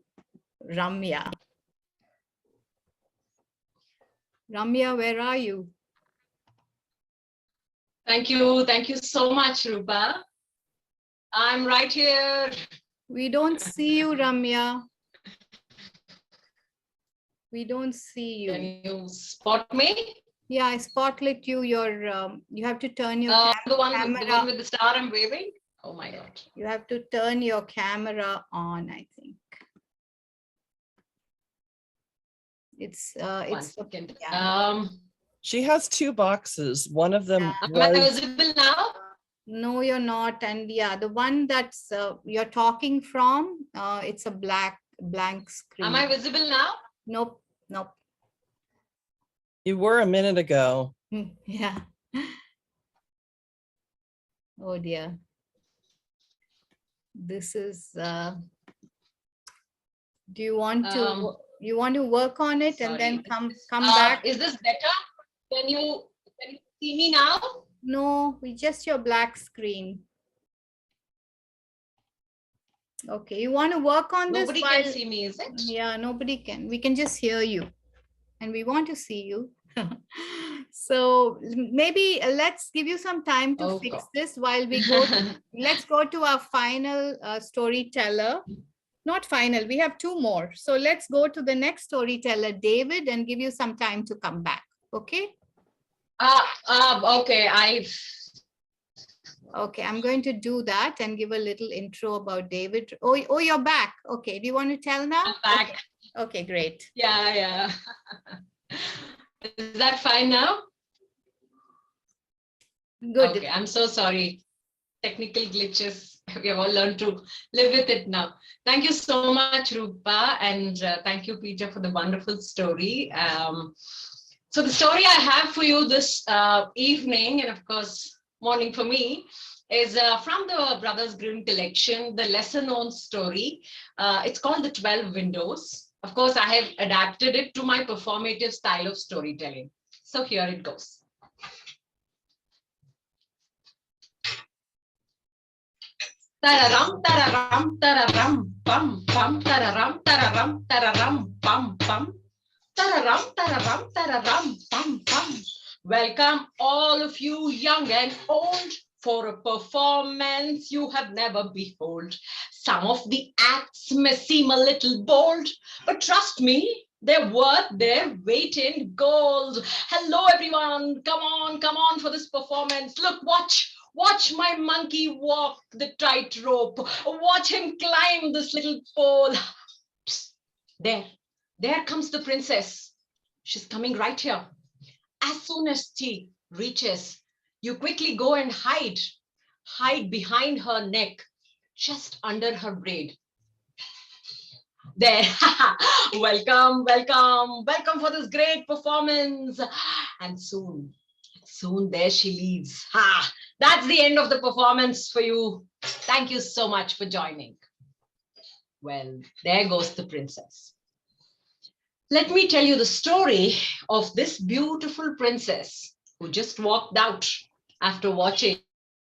Ramya. Ramya, where are you? Thank you. Thank you so much, Rupa. I'm right here. We don't see you, Ramya. We don't see you. Can you spot me? Yeah, I spotlight you. You have to turn your the one camera. with the star I'm waving? Oh my God. You have to turn your camera on, I think. It's One second. yeah. She has two boxes. One of them Am I was visible now? No, you're not. And yeah, the one that's you're talking from, it's a blank screen. Am I visible now? Nope, nope. you were a minute ago. Yeah. Oh dear. This is. Do you want to work on it and then come back? Is this better? Can you see me now? No, we just your black screen. Okay, you want to work on this? Nobody can see me, is it? Yeah, nobody can. We can just hear you, and we want to see you. So maybe let's give you some time to fix this while we go. Let's go to our final storyteller. Not final, we have two more. So let's go to the next storyteller, David, and give you some time to come back. Okay? Okay, Okay, I'm going to do that and give a little intro about David. Oh, you're back. Okay, do you want to tell now? I'm back. Okay, great. Yeah. Is that fine now? Good. Okay, I'm so sorry. Technical glitches. We have all learned to live with it now. Thank you so much, Rupa, and thank you, Peter, for the wonderful story. So the story I have for you this evening, and of course, morning for me, is from the Brothers Grimm collection, the lesser-known story. It's called The 12 Windows. Of course, I have adapted it to my performative style of storytelling. So here it goes. Tararam, tararam, tararam, pam, pam, tararam, tararam, tararam, pam, pam. Tararam, tararam, tararam, pam, pam. Welcome all of you, young and old, for a performance you have never beheld. Some of the acts may seem a little bold, but trust me, they're worth their weight in gold. Hello, everyone. Come on for this performance. Look, watch my monkey walk the tightrope. Watch him climb this little pole. Psst, there comes the princess. She's coming right here. As soon as she reaches, you quickly go and hide behind her neck, just under her braid. There, welcome for this great performance. And soon there she leaves. That's the end of the performance for you. Thank you so much for joining. Well, there goes the princess. Let me tell you the story of this beautiful princess who just walked out after watching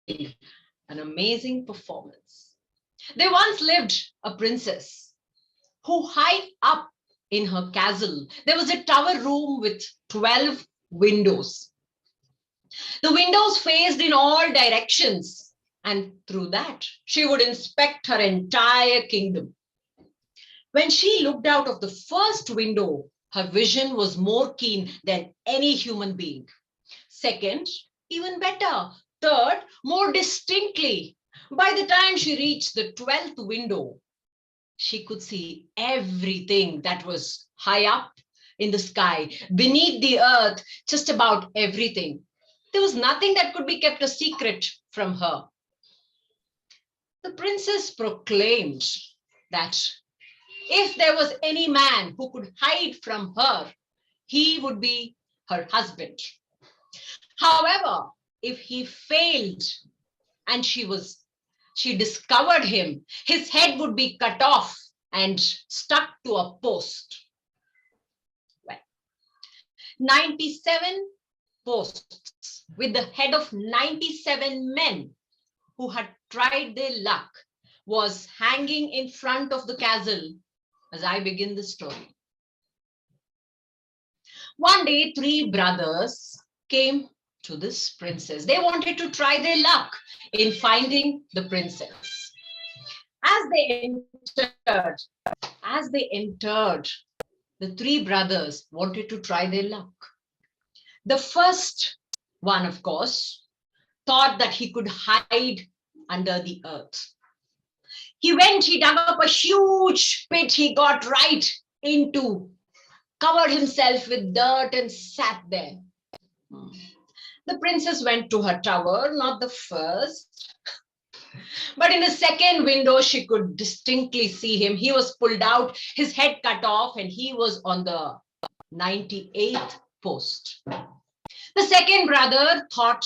an amazing performance. There once lived a princess who high up in her castle, there was a tower room with 12 windows. The windows faced in all directions, and through that, she would inspect her entire kingdom. When she looked out of the first window, her vision was more keen than any human being. Second, even better. Third, more distinctly. By the time she reached the 12th window, she could see everything that was high up in the sky, beneath the earth, just about everything. There was nothing that could be kept a secret from her. The princess proclaimed that if there was any man who could hide from her, he would be her husband. However, if he failed and she discovered him, his head would be cut off and stuck to a post. Well, 97 posts with the head of 97 men who had tried their luck was hanging in front of the castle as I begin the story. One day, 3 brothers came to this princess. They wanted to try their luck in finding the princess. As they entered, the 3 brothers wanted to try their luck. The first one, of course, thought that he could hide under the earth. He dug up a huge pit he got right into, covered himself with dirt and sat there. The princess went to her tower, not the first, but in the second window, she could distinctly see him. He was pulled out, his head cut off, and he was on the 98th post. The second brother thought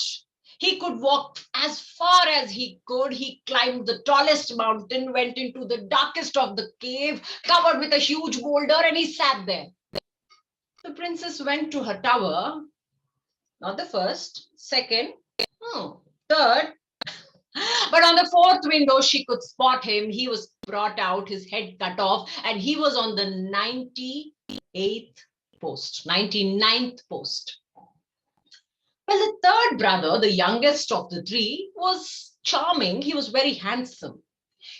he could walk as far as he could. He climbed the tallest mountain, went into the darkest of the cave, covered with a huge boulder, and he sat there. The princess went to her tower, not the first, second, third. But on the 4th window, she could spot him. He was brought out, his head cut off, and he was on the 98th post, 99th post. Well, the third brother, the youngest of the 3, was charming. He was very handsome.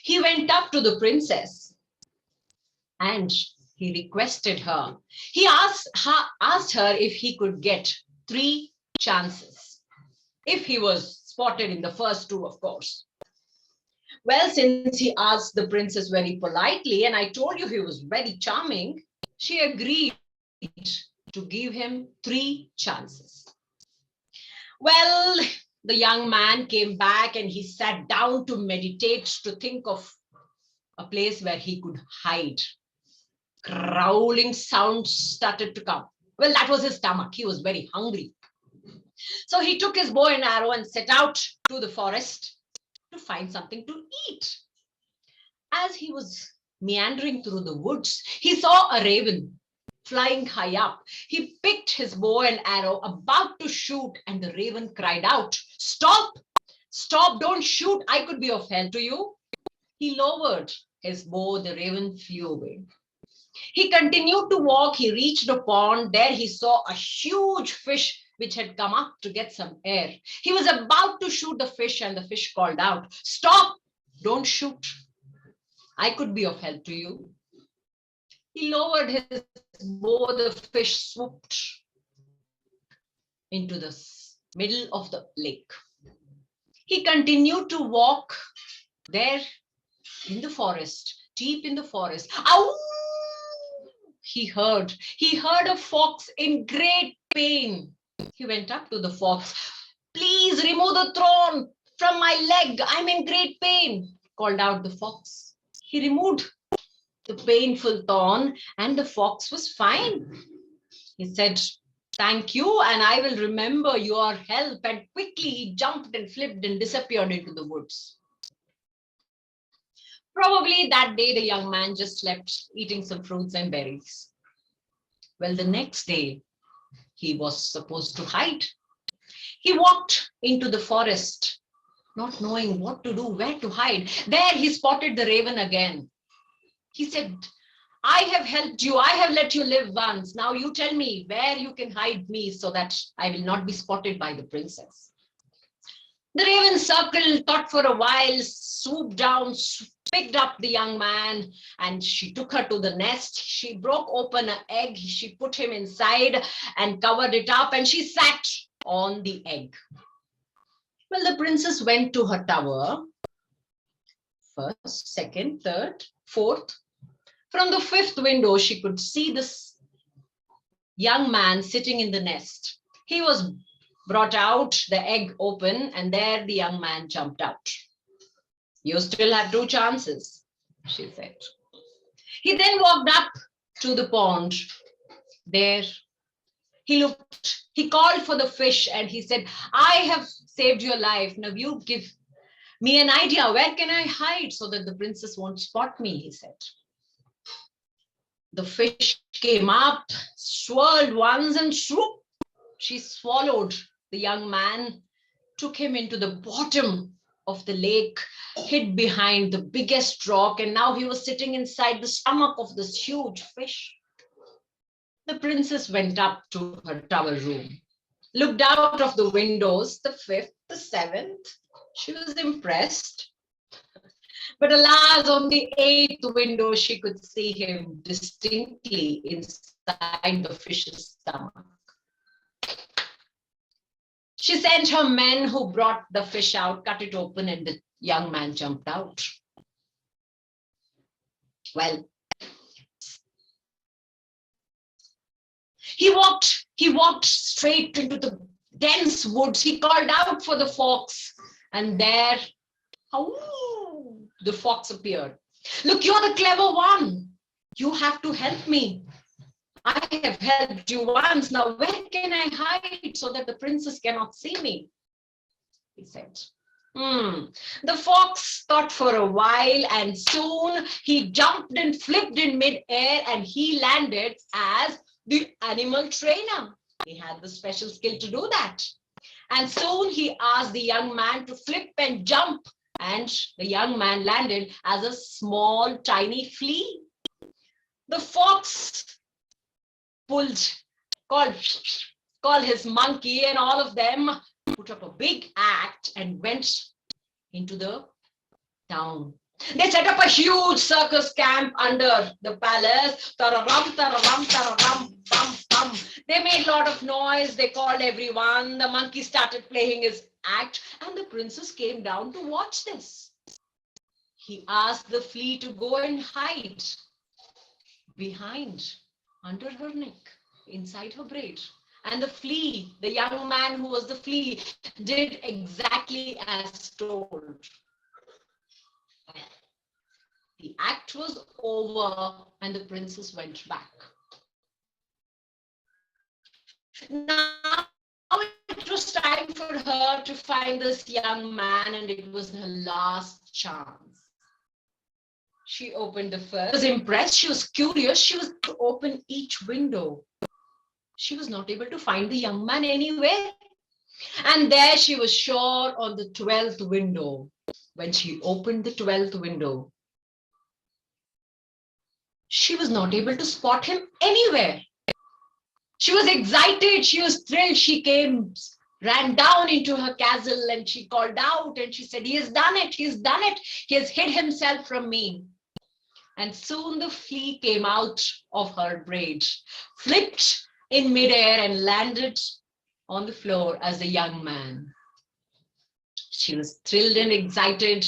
He went up to the princess and he requested her. He asked her if he could get 3 chances. If he was spotted in the first 2, of course. Well, since he asked the princess very politely, and I told you he was very charming, she agreed to give him 3 chances. Well, the young man came back and he sat down to meditate, to think of a place where he could hide. Growling sounds started to come. Well, that was his stomach. He was very hungry. So he took his bow and arrow and set out to the forest to find something to eat. As he was meandering through the woods, he saw a raven flying high up. He picked his bow and arrow, about to shoot, and the raven cried out, "Stop! Stop, don't shoot. I could be of help to you." He lowered his bow, the raven flew away. He continued to walk. He reached a pond. There he saw a huge fish which had come up to get some air. He was about to shoot the fish and the fish called out, "Stop, don't shoot. I could be of help to you." He lowered his bow. The fish swooped into the middle of the lake. He continued to walk there in the forest, deep in the forest. Ow! He heard a fox in great pain. He went up to the fox. "Please remove the thorn from my leg. I'm in great pain," called out the fox. He removed the painful thorn and the fox was fine. He said, "Thank you, and I will remember your help." And quickly he jumped and flipped and disappeared into the woods. Probably that day the young man just slept, eating some fruits and berries. Well, the next day he was supposed to hide. He walked into the forest, not knowing what to do, where to hide. There he spotted the raven again. He said, "I have helped you. I have let you live once. Now you tell me where you can hide me so that I will not be spotted by the princess." The raven circled, thought for a while, swooped down, picked up the young man, and she took her to the nest. She broke open an egg. She put him inside and covered it up, and she sat on the egg. Well, the princess went to her tower. First, second, third, fourth. From the fifth window, she could see this young man sitting in the nest. He was brought out, the egg open, and there the young man jumped out. "You still have 2 chances," she said. He then walked up to the pond. There he looked, he called for the fish and he said, "I have saved your life. Now you give me an idea. Where can I hide so that the princess won't spot me?" he said. The fish came up, swirled once, and swoop, she swallowed the young man, took him into the bottom of the lake, hid behind the biggest rock, and now he was sitting inside the stomach of this huge fish. The princess went up to her tower room, looked out of the windows, the 5th, the 7th. She was impressed. But alas, on the 8th window, she could see him distinctly inside the fish's stomach. She sent her men who brought the fish out, cut it open, and the young man jumped out. Well, he walked straight into the dense woods. He called out for the fox, and there, the fox appeared. "Look, you're the clever one. You have to help me. I have helped you once. Now, where can I hide so that the princess cannot see me?" he said. The fox thought for a while, and soon he jumped and flipped in mid-air, and he landed as the animal trainer. He had the special skill to do that. And soon he asked the young man to flip and jump, and the young man landed as a small, tiny flea. The fox called his monkey, and all of them put up a big act and went into the town. They set up a huge circus camp under the palace. Tararam, tararam, tararam, bum, bum. They made a lot of noise. They called everyone. The monkey started playing his act, and the princess came down to watch this. He asked the flea to go and hide behind, under her neck, inside her braid. And the flea, the young man who was the flea, did exactly as told. The act was over and the princess went back. Now it was time for her to find this young man, and it was her last chance. She opened the first. She was impressed. She was curious. She was to open each window. She was not able to find the young man anywhere. And there she was sure on the 12th window. When she opened the 12th window, she was not able to spot him anywhere. She was excited. She was thrilled. She came, ran down into her castle, and she called out and she said, "He has done it. He has done it. He has hid himself from me." And soon the flea came out of her braid, flipped in midair and landed on the floor as a young man. She was thrilled and excited,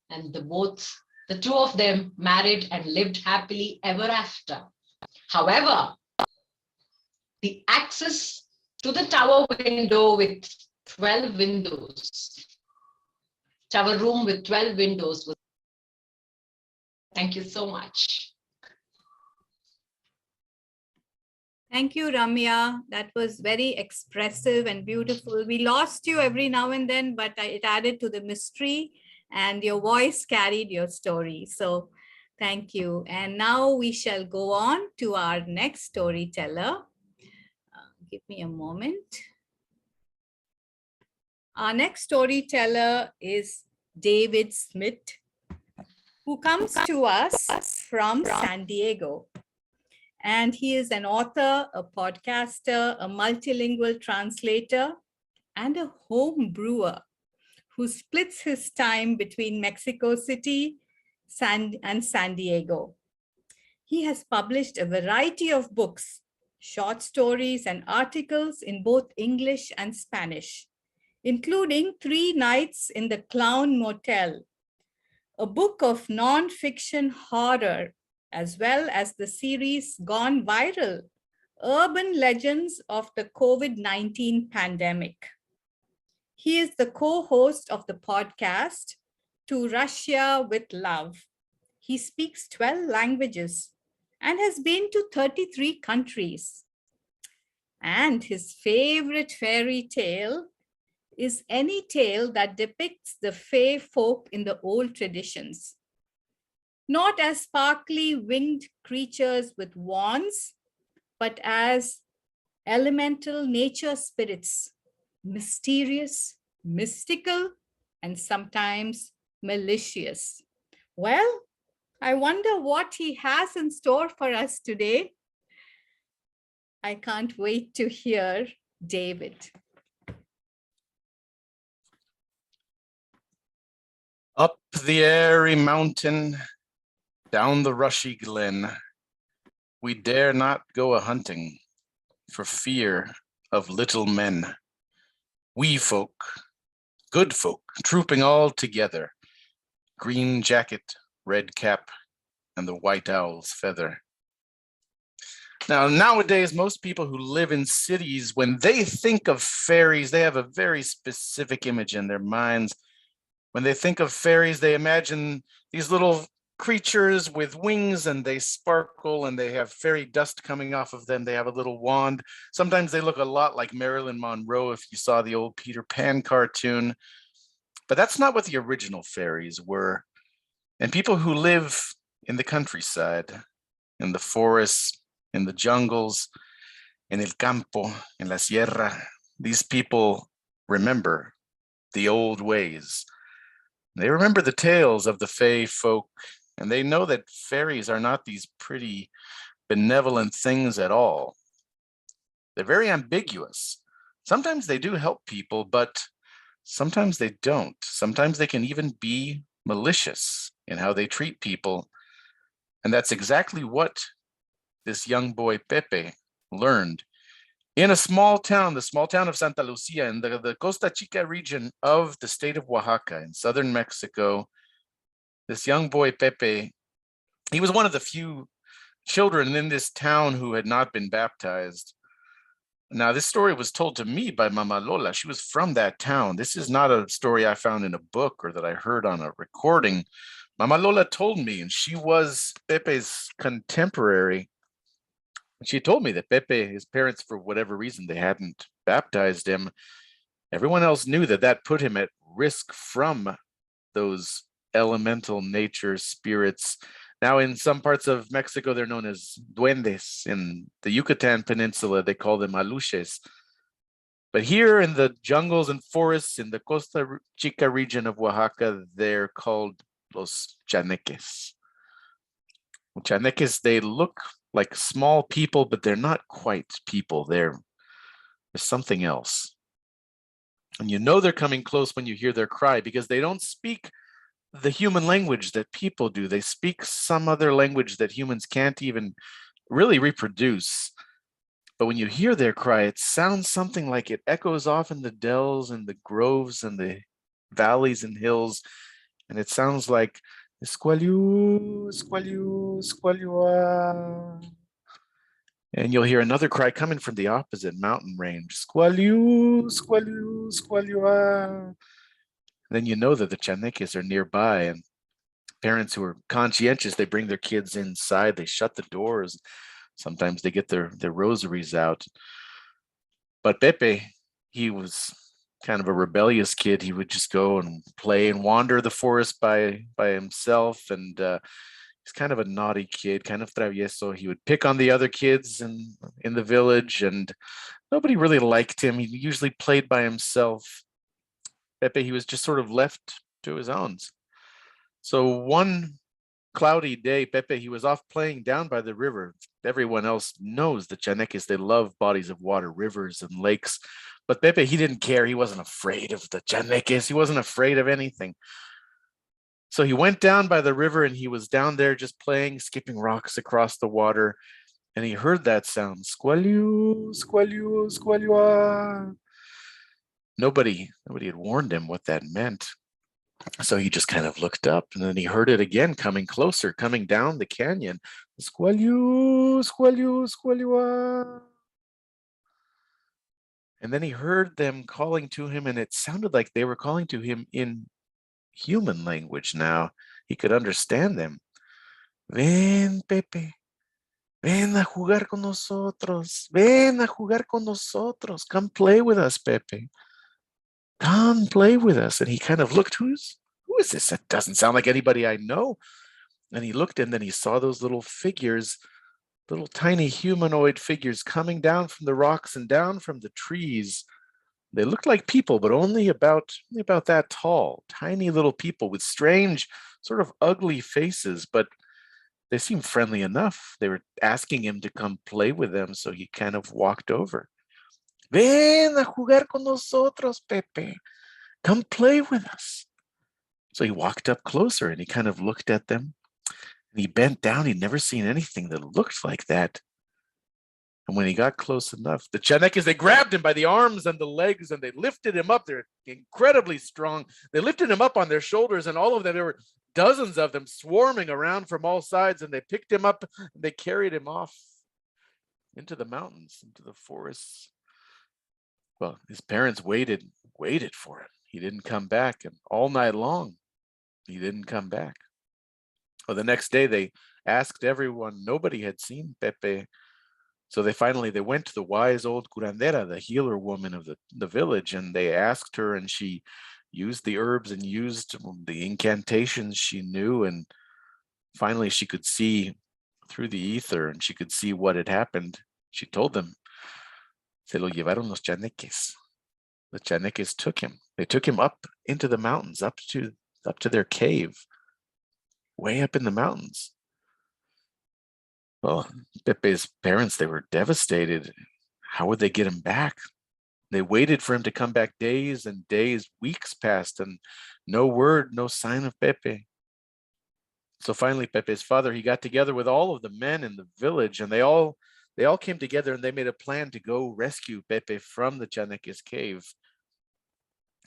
and the two of them married and lived happily ever after. However, the access to the tower window with 12 windows, tower room with 12 windows was. Thank you so much. Thank you, Ramya. That was very expressive and beautiful. We lost you every now and then, but it added to the mystery, and your voice carried your story. So thank you. And now we shall go on to our next storyteller. Give me a moment. Our next storyteller is David Smith, who comes to us from San Diego. And he is an author, a podcaster, a multilingual translator, and a home brewer who splits his time between Mexico City and San Diego. He has published a variety of books, short stories, and articles in both English and Spanish, including 3 Nights in the Clown Motel, a book of non-fiction horror, as well as the series Gone Viral, Urban Legends of the COVID-19 Pandemic. He is the co-host of the podcast To Russia with Love. He speaks 12 languages and has been to 33 countries. And his favorite fairy tale is any tale that depicts the fae folk in the old traditions. Not as sparkly winged creatures with wands, but as elemental nature spirits, mysterious, mystical, and sometimes malicious. Well, I wonder what he has in store for us today. I can't wait to hear David. Up the airy mountain, down the rushy glen, we dare not go a-hunting for fear of little men. Wee folk, good folk, trooping all together, green jacket, red cap, and the white owl's feather. Now, nowadays, most people who live in cities, when they think of fairies, they have a very specific image in their minds. When they think of fairies, they imagine these little creatures with wings, and they sparkle, and they have fairy dust coming off of them. They have a little wand. Sometimes they look a lot like Marilyn Monroe if you saw the old Peter Pan cartoon. But that's not what the original fairies were. And people who live in the countryside, in the forests, in the jungles, in el campo, in la sierra, these people remember the old ways. They remember the tales of the fae folk, and they know that fairies are not these pretty, benevolent things at all. They're very ambiguous. Sometimes they do help people, but sometimes they don't. Sometimes they can even be malicious in how they treat people. And that's exactly what this young boy Pepe learned in a small town, the small town of Santa Lucia in the Costa Chica region of the state of Oaxaca in southern Mexico. This young boy Pepe, he was one of the few children in this town who had not been baptized. Now, this story was told to me by Mama Lola. She was from that town. This is not a story I found in a book or that I heard on a recording. Mama Lola told me, and she was Pepe's contemporary. She told me that Pepe, his parents, for whatever reason, they hadn't baptized him. Everyone else knew that that put him at risk from those elemental nature spirits. Now, in some parts of Mexico, they're known as duendes. In the Yucatan Peninsula, they call them aluches. But here in the jungles and forests in the Costa Chica region of Oaxaca, they're called los chaneques. Chaneques, they look like small people, but they're not quite people. There's something else. And you know they're coming close when you hear their cry, because they don't speak the human language that people do. They speak some other language that humans can't even really reproduce. But when you hear their cry, it sounds something like it echoes off in the dells and the groves and the valleys and hills. And it sounds like squalue, squalue, squalua. And you'll hear another cry coming from the opposite mountain range. Squalue, squalue, squalua. Then you know that the chaneques are nearby, and parents who are conscientious, they bring their kids inside, they shut the doors. Sometimes they get their rosaries out. But Pepe, he was kind of a rebellious kid. He would just go and play and wander the forest by himself. And he's kind of a naughty kid, kind of travieso. He would pick on the other kids in the village, and nobody really liked him. He usually played by himself. Pepe, he was just sort of left to his own. So one cloudy day, Pepe, he was off playing down by the river. Everyone else knows the chaneques, they love bodies of water, rivers and lakes. But Pepe, he didn't care. He wasn't afraid of the chaneques. He wasn't afraid of anything. So he went down by the river, and he was down there just playing, skipping rocks across the water. And he heard that sound, squalue, squalue, squalua. Nobody had warned him what that meant. So he just kind of looked up, and then he heard it again coming closer, coming down the canyon. Squalue, squalue, squalua. And then he heard them calling to him, and it sounded like they were calling to him in human language now. He could understand them. Ven, Pepe. Ven a jugar con nosotros. Ven a jugar con nosotros. Come play with us, Pepe. Come play with us. And he kind of looked, who is this? That doesn't sound like anybody I know. And he looked, and then he saw those little figures, little tiny humanoid figures coming down from the rocks and down from the trees. They looked like people, but only about that tall, tiny little people with strange, sort of ugly faces, but they seemed friendly enough. They were asking him to come play with them, so he kind of walked over. Ven a jugar con nosotros, Pepe. Come play with us. So he walked up closer, and he kind of looked at them, and he bent down. He'd never seen anything that looked like that. And when he got close enough, the chaneques, they grabbed him by the arms and the legs, and they lifted him up. They're incredibly strong. They lifted him up on their shoulders, and all of them, there were dozens of them swarming around from all sides, and they picked him up, and they carried him off into the mountains, into the forests. Well, his parents waited for him. He didn't come back, and all night long, he didn't come back. Well, the next day, they asked everyone. Nobody had seen Pepe. So they went to the wise old curandera, the healer woman of the village, and they asked her, and she used the herbs and used the incantations she knew. And finally, she could see through the ether, and she could see what had happened. She told them, se lo llevaron los chaneques. The chaneques took him. They took him up into the mountains, up to their cave, way up in the mountains. Well, Pepe's parents, they were devastated. How would they get him back? They waited for him to come back days and days, weeks passed, and no word, no sign of Pepe. So finally, Pepe's father, he got together with all of the men in the village, and they all came together, and they made a plan to go rescue Pepe from the Chaneques cave.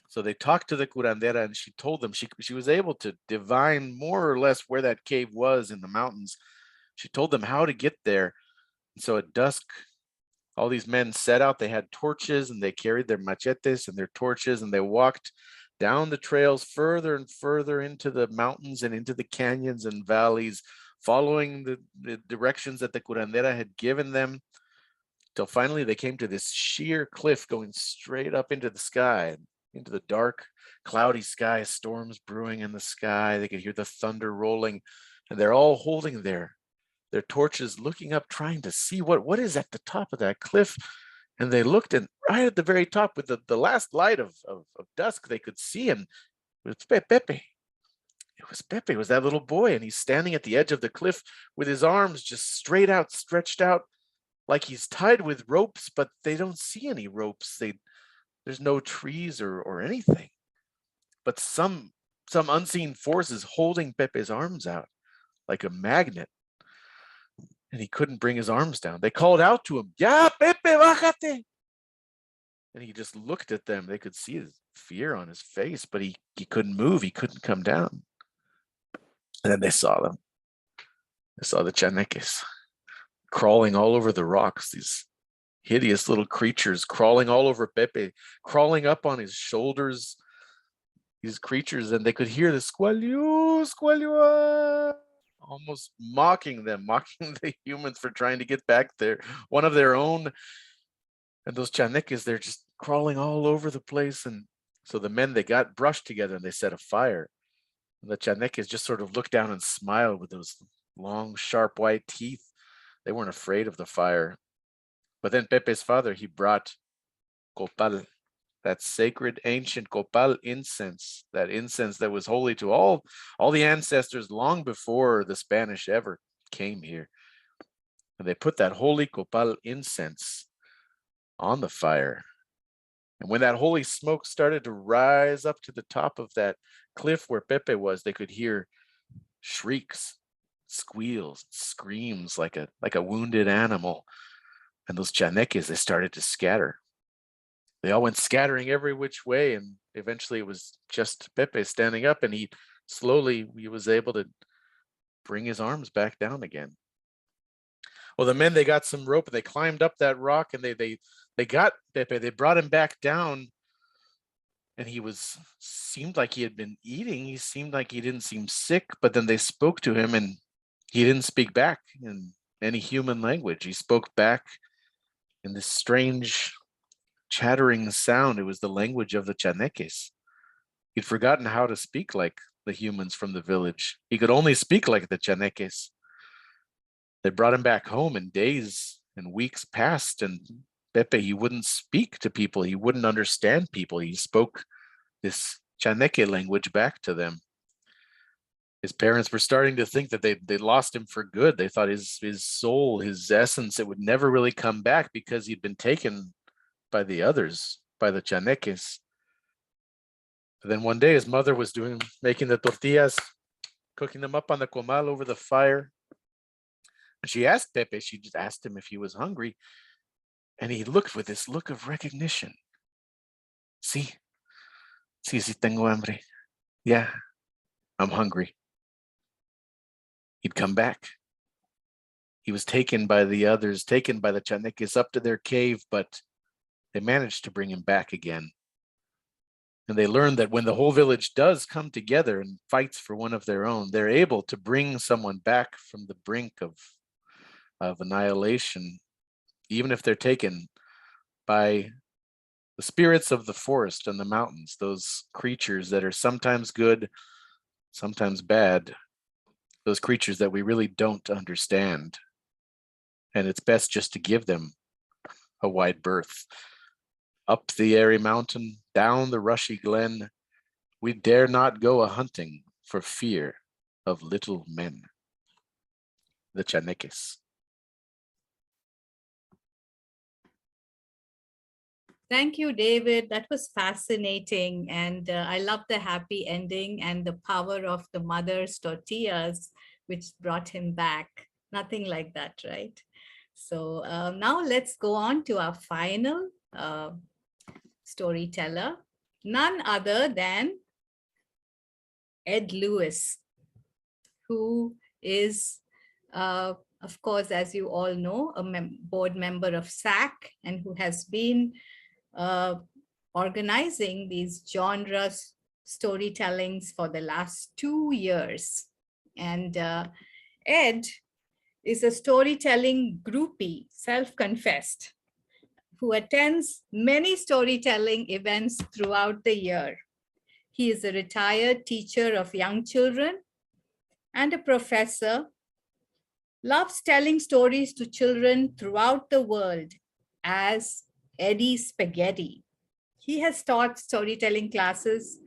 So they talked to the curandera, and she told them she was able to divine more or less where that cave was in the mountains. She told them how to get there. And so at dusk, All these men set out, they had torches and they carried their machetes and their torches, and they walked down the trails further and further into the mountains and into the canyons and valleys, following the directions that the curandera had given them, till finally they came to this sheer cliff going straight up into the sky, into the dark, cloudy sky, storms brewing in the sky. They could hear the thunder rolling, and they're all holding their torches, looking up, trying to see what is at the top of that cliff. And they looked, and right at the very top, with the last light of dusk, they could see him. It was Pepe. It was Pepe. It was that little boy, and he's standing at the edge of the cliff with his arms just straight out, stretched out, like he's tied with ropes, but they don't see any ropes. There's no trees or anything, but some unseen force is holding Pepe's arms out like a magnet, and he couldn't bring his arms down. They called out to him, "Ya, Pepe, bájate!" And he just looked at them. They could see his fear on his face, but he couldn't move. He couldn't come down. And then they saw them. They saw the chaneques crawling all over the rocks, these hideous little creatures crawling all over Pepe, crawling up on his shoulders, these creatures, and they could hear the squalio, squalio, almost mocking them, mocking the humans for trying to get back there, one of their own. And those chaneques, they're just crawling all over the place. And so the men, they got brushed together and they set a fire. And the chaneques just sort of looked down and smiled with those long, sharp white teeth. They weren't afraid of the fire. But then Pepe's father, he brought copal, that sacred ancient copal incense, that incense that was holy to all the ancestors long before the Spanish ever came here. And they put that holy copal incense on the fire. And when that holy smoke started to rise up to the top of that cliff where Pepe was, they could hear shrieks, squeals, screams like a wounded animal. And those chaneques, they started to scatter. They all went scattering every which way, and eventually it was just Pepe standing up, and he was able to bring his arms back down again. Well, the men, they got some rope and they climbed up that rock, and they got Pepe. They brought him back down, and seemed like he had been eating. He seemed like he didn't seem sick, but then they spoke to him and he didn't speak back in any human language. He spoke back in this strange chattering sound. It was the language of the chaneques. He'd forgotten how to speak like the humans from the village. He could only speak like the chaneques. They brought him back home, and days and weeks passed, and Pepe, he wouldn't speak to people. He wouldn't understand people. He spoke this chaneque language back to them. His parents were starting to think that they lost him for good. They thought his soul, his essence, it would never really come back because he'd been taken by the others, by the chaneques. And then one day his mother was making the tortillas, cooking them up on the comal over the fire. And she asked Pepe, she just asked him if he was hungry. And he looked with this look of recognition. Sí tengo hambre. Yeah, I'm hungry. He'd come back. He was taken by the others, taken by the chaneques up to their cave, but they managed to bring him back again. And they learned that when the whole village does come together and fights for one of their own, they're able to bring someone back from the brink of annihilation, even if they're taken by the spirits of the forest and the mountains, those creatures that are sometimes good, sometimes bad, those creatures that we really don't understand. And it's best just to give them a wide berth. Up the airy mountain, down the rushy glen, we dare not go a-hunting for fear of little men. The chaneques. Thank you, David. That was fascinating. And I love the happy ending and the power of the mother's tortillas, which brought him back. Nothing like that, right? So now let's go on to our final storyteller, none other than Ed Lewis, who is a of course, as you all know, a board member of SAC and who has been organizing these genres storytellings for the last 2 years. And Ed is a storytelling groupie, self-confessed, who attends many storytelling events throughout the year. He is a retired teacher of young children and a professor, loves telling stories to children throughout the world as Eddie Spaghetti. He has taught storytelling classes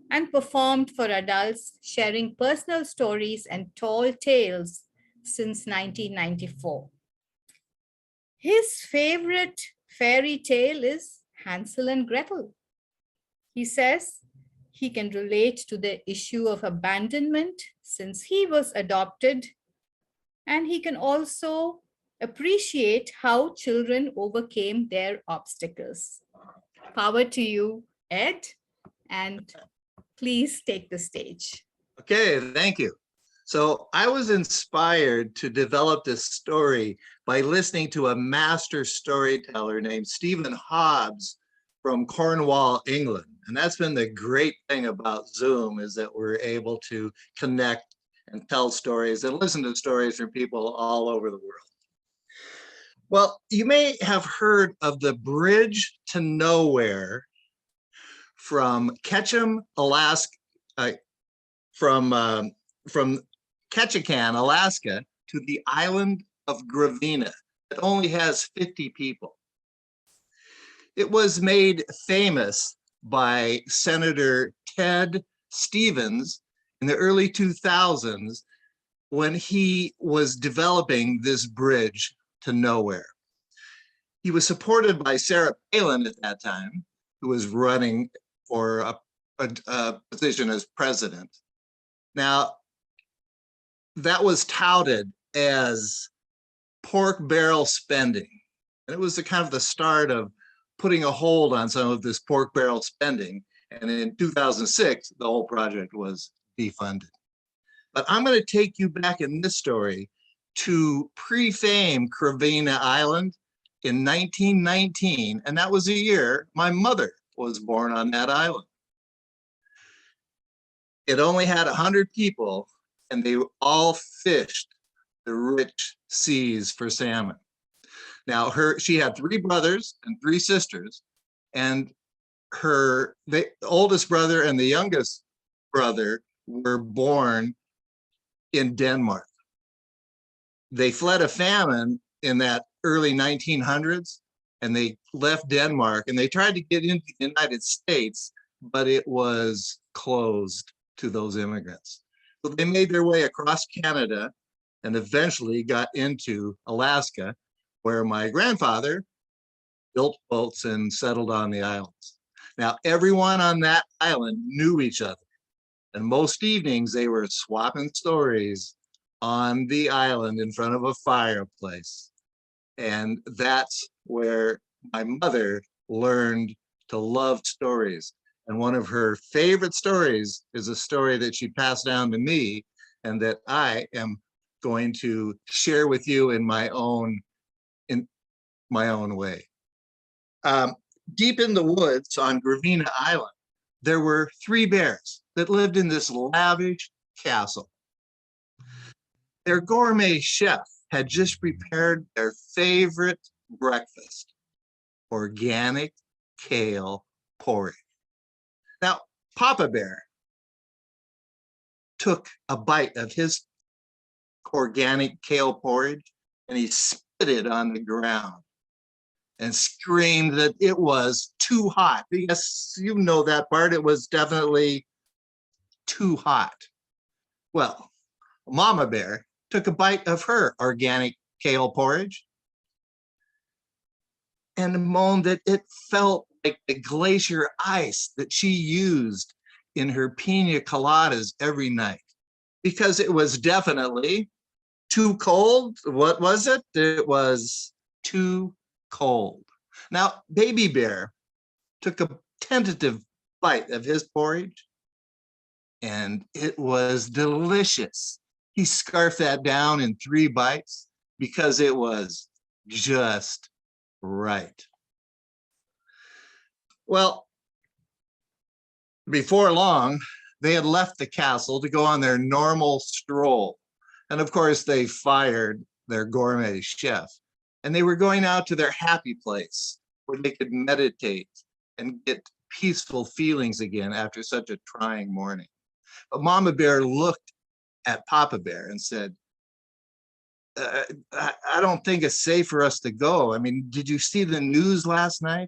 and performed for adults, sharing personal stories and tall tales since 1994. His favorite fairy tale is Hansel and Gretel. He says he can relate to the issue of abandonment since he was adopted, and he can also appreciate how children overcame their obstacles. Power to you, Ed, and please take the stage. Okay, thank you. So I was inspired to develop this story by listening to a master storyteller named Stephen Hobbs from Cornwall, England. And that's been the great thing about Zoom, is that we're able to connect and tell stories and listen to stories from people all over the world. Well, you may have heard of the Bridge to Nowhere from Ketchum, Alaska, from Ketchikan, Alaska, to the island of Gravina. It only has 50 people. It was made famous by Senator Ted Stevens in the early 2000s when he was developing this bridge to nowhere. He was supported by Sarah Palin at that time, who was running for a position as president. Now, that was touted as pork barrel spending. And it was the kind of the start of putting a hold on some of this pork barrel spending. And in 2006, the whole project was defunded. But I'm going to take you back in this story to pre-fame Gravina Island in 1919. And that was the year my mother was born on that island. It only had 100 people, and they all fished the rich seas for salmon. Now, she had 3 brothers and 3 sisters, and the oldest brother and the youngest brother were born in Denmark. They fled a famine in that early 1900s, and they left Denmark, and they tried to get into the United States, but it was closed to those immigrants. So they made their way across Canada and eventually got into Alaska, where my grandfather built boats and settled on the islands. Now, everyone on that island knew each other, and most evenings they were swapping stories on the island in front of a fireplace. And that's where my mother learned to love stories. And one of her favorite stories is a story that she passed down to me and that I am going to share with you in my own way. Deep in the woods on Gravina Island, there were 3 bears that lived in this lavish castle. Their gourmet chef had just prepared their favorite breakfast, organic kale porridge. Now, Papa Bear took a bite of his organic kale porridge and he spit it on the ground and screamed that it was too hot. Yes, you know that part. It was definitely too hot. Well, Mama Bear took a bite of her organic kale porridge and moaned that it felt like the glacier ice that she used in her pina coladas every night, because it was definitely too cold. What was it? It was too cold. Now, Baby Bear took a tentative bite of his porridge, and it was delicious. He scarfed that down in 3 bites, because it was just right. Well, before long, they had left the castle to go on their normal stroll. And of course, they fired their gourmet chef, and they were going out to their happy place where they could meditate and get peaceful feelings again after such a trying morning. But Mama Bear looked at Papa Bear and said, I don't think it's safe for us to go. I mean, did you see the news last night?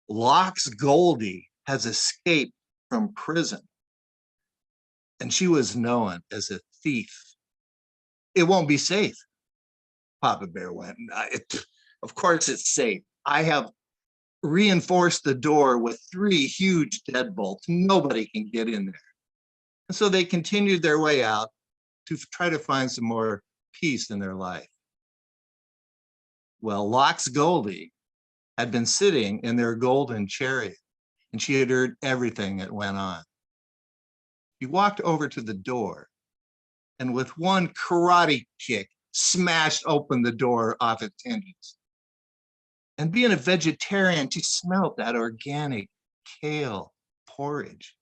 Lox Goldie has escaped from prison, and she was known as a thief. It won't be safe. Papa Bear went, of course it's safe. I have reinforced the door with 3 huge deadbolts. Nobody can get in there. And so they continued their way out to try to find some more peace in their life. Well, Lox Goldie had been sitting in their golden chariot, and she had heard everything that went on. He walked over to the door, and with one karate kick, smashed open the door off its hinges. And being a vegetarian, she smelled that organic kale porridge.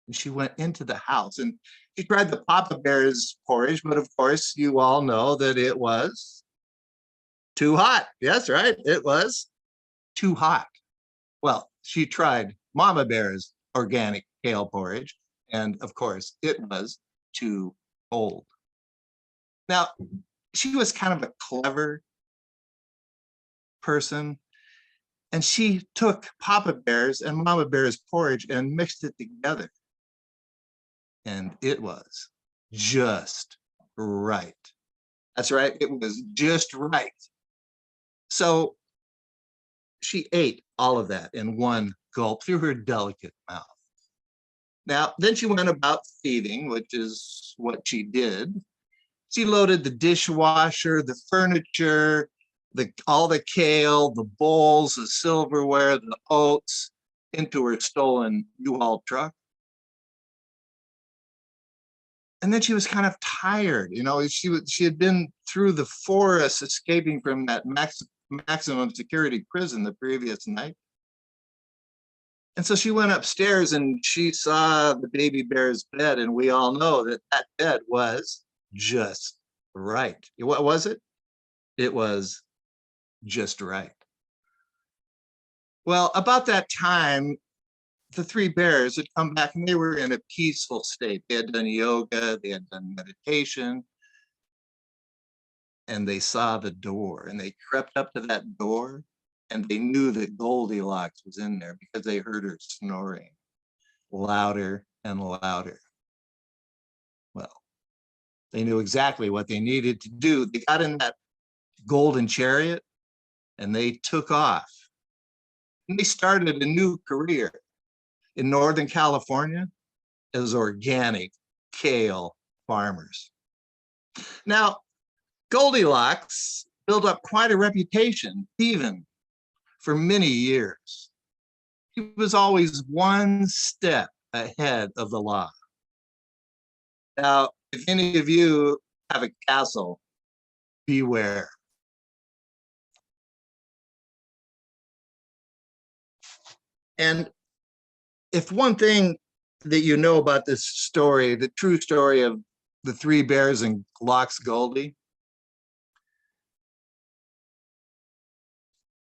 And she went into the house, and she tried the Papa Bear's porridge, but of course, you all know that it was too hot. Yes, right, it was too hot. Well, she tried Mama Bear's organic kale porridge, and of course, it was too cold. Now, she was kind of a clever person, and she took Papa Bear's and Mama Bear's porridge and mixed it together. And it was just right. That's right, it was just right. So she ate all of that in one gulp through her delicate mouth. Now, then she went about thieving, which is what she did. She loaded the dishwasher, the furniture, all the kale, the bowls, the silverware, the oats into her stolen U-Haul truck. And then she was kind of tired. You know, she had been through the forest escaping from that maximum security prison the previous night. And so she went upstairs and she saw the baby bear's bed, and we all know that that bed was just right. What was it? It was just right. Well, about that time, the 3 bears had come back and they were in a peaceful state. They had done yoga, they had done meditation, and they saw the door, and they crept up to that door, and they knew that Goldilocks was in there because they heard her snoring louder and louder. Well, they knew exactly what they needed to do. They got in that golden chariot and they took off. And they started a new career in Northern California as organic kale farmers. Now, Goldilocks built up quite a reputation, even for many years. He was always one step ahead of the law. Now, if any of you have a castle, beware. And if one thing that you know about this story, the true story of the 3 bears and Lox Goldie,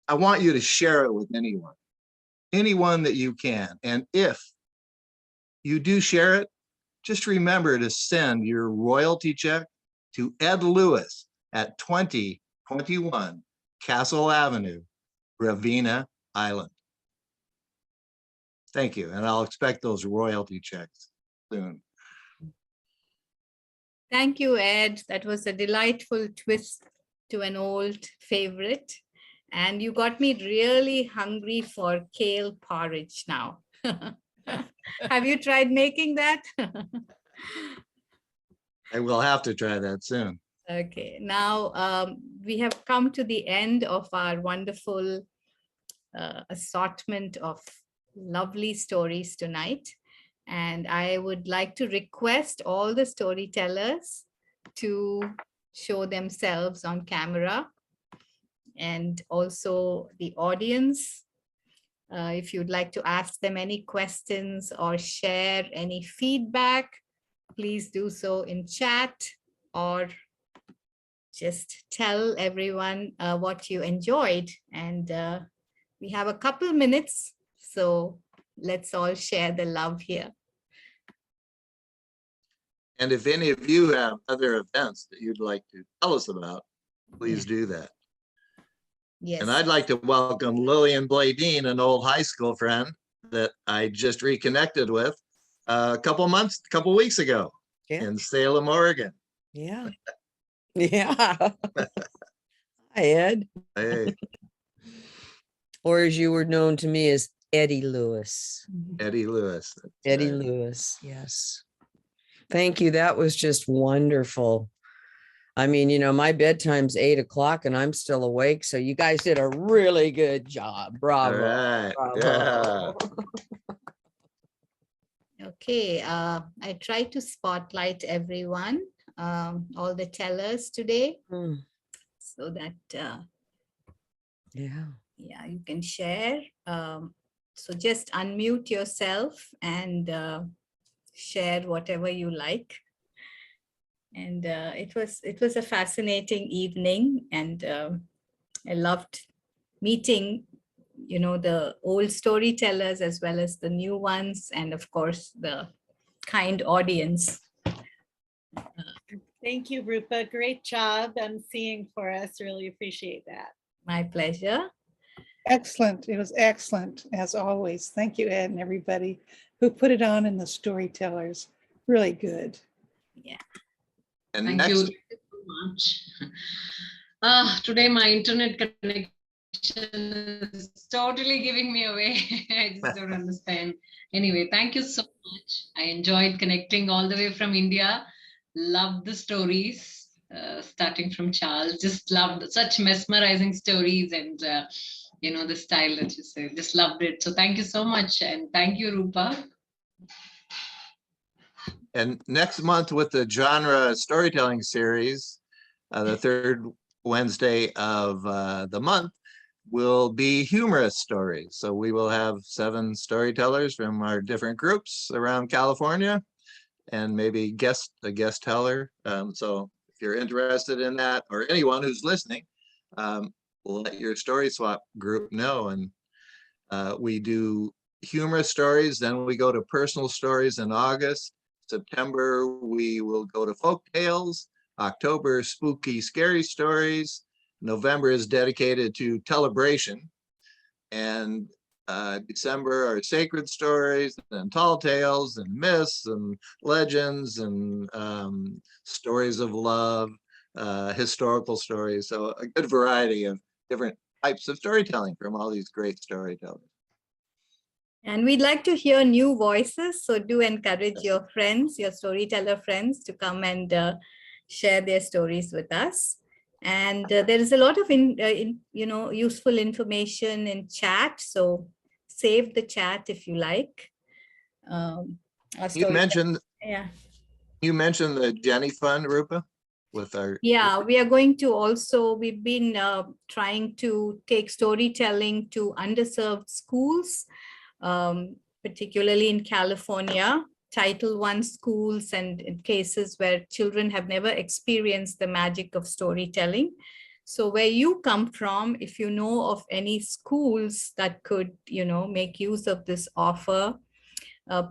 I want you to share it with anyone that you can. And if you do share it, just remember to send your royalty check to Ed Lewis at 2021 Castle Avenue, Gravina Island. Thank you, and I'll expect those royalty checks soon. Thank you, Ed. That was a delightful twist to an old favorite. And you got me really hungry for kale porridge now. Have you tried making that? I will have to try that soon. Okay, now we have come to the end of our wonderful assortment of lovely stories tonight. And I would like to request all the storytellers to show themselves on camera, and also the audience. If you'd like to ask them any questions or share any feedback, please do so in chat, or just tell everyone what you enjoyed. And we have a couple minutes, so let's all share the love here. And if any of you have other events that you'd like to tell us about, please do that. Yes. And I'd like to welcome Lillian Bladeen, an old high school friend that I just reconnected with a couple weeks ago in Salem, Oregon. Yeah. Yeah. Hi, Ed. Hey, Or as you were known to me as Eddie Lewis. Eddie Lewis. That's Eddie right. Lewis. Yes. Thank you. That was just wonderful. I mean, you know, my bedtime's 8 o'clock and I'm still awake. So you guys did a really good job. All Bravo. right. Bravo. Okay, I try to spotlight everyone, all the tellers today, so that Yeah. yeah, you can share. So just unmute yourself and share whatever you like. And it was a fascinating evening, and I loved meeting, you know, the old storytellers as well as the new ones, and of course the kind audience. Thank you, Rupa. Great job emceeing for us. Really appreciate that. My pleasure. Excellent. It was excellent, as always. Thank you, Ed, and everybody who put it on, and the storytellers. Really good. Yeah. And Thank next, you so much. Today my internet connection is totally giving me away. I just don't understand. Anyway, thank you so much. I enjoyed connecting all the way from India. Loved the stories, starting from Charles. Just loved such mesmerizing stories, and you know, the style that you said. Just loved it. So thank you so much, and thank you, Rupa. And next month with the genre storytelling series, the third Wednesday of the month will be humorous stories. So we will have 7 storytellers from our different groups around California, and maybe a guest teller. So if you're interested in that, or anyone who's listening, let your story swap group know. And we do humorous stories, then we go to personal stories in August. September, we will go to folk tales. October, spooky, scary stories. November is dedicated to Telebration. And December are sacred stories, and tall tales, and myths, and legends, and stories of love, historical stories. So a good variety of different types of storytelling from all these great storytellers. And we'd like to hear new voices. So do encourage your friends, your storyteller friends, to come and share their stories with us. And there is a lot of useful information in chat. So save the chat if you like. You mentioned yeah. You mentioned the Jenny Fund, Rupa, with our. Yeah, we are going to also, we've been trying to take storytelling to underserved schools, particularly in California, Title I schools, and in cases where children have never experienced the magic of storytelling. So where you come from, if you know of any schools that could, you know, make use of this offer,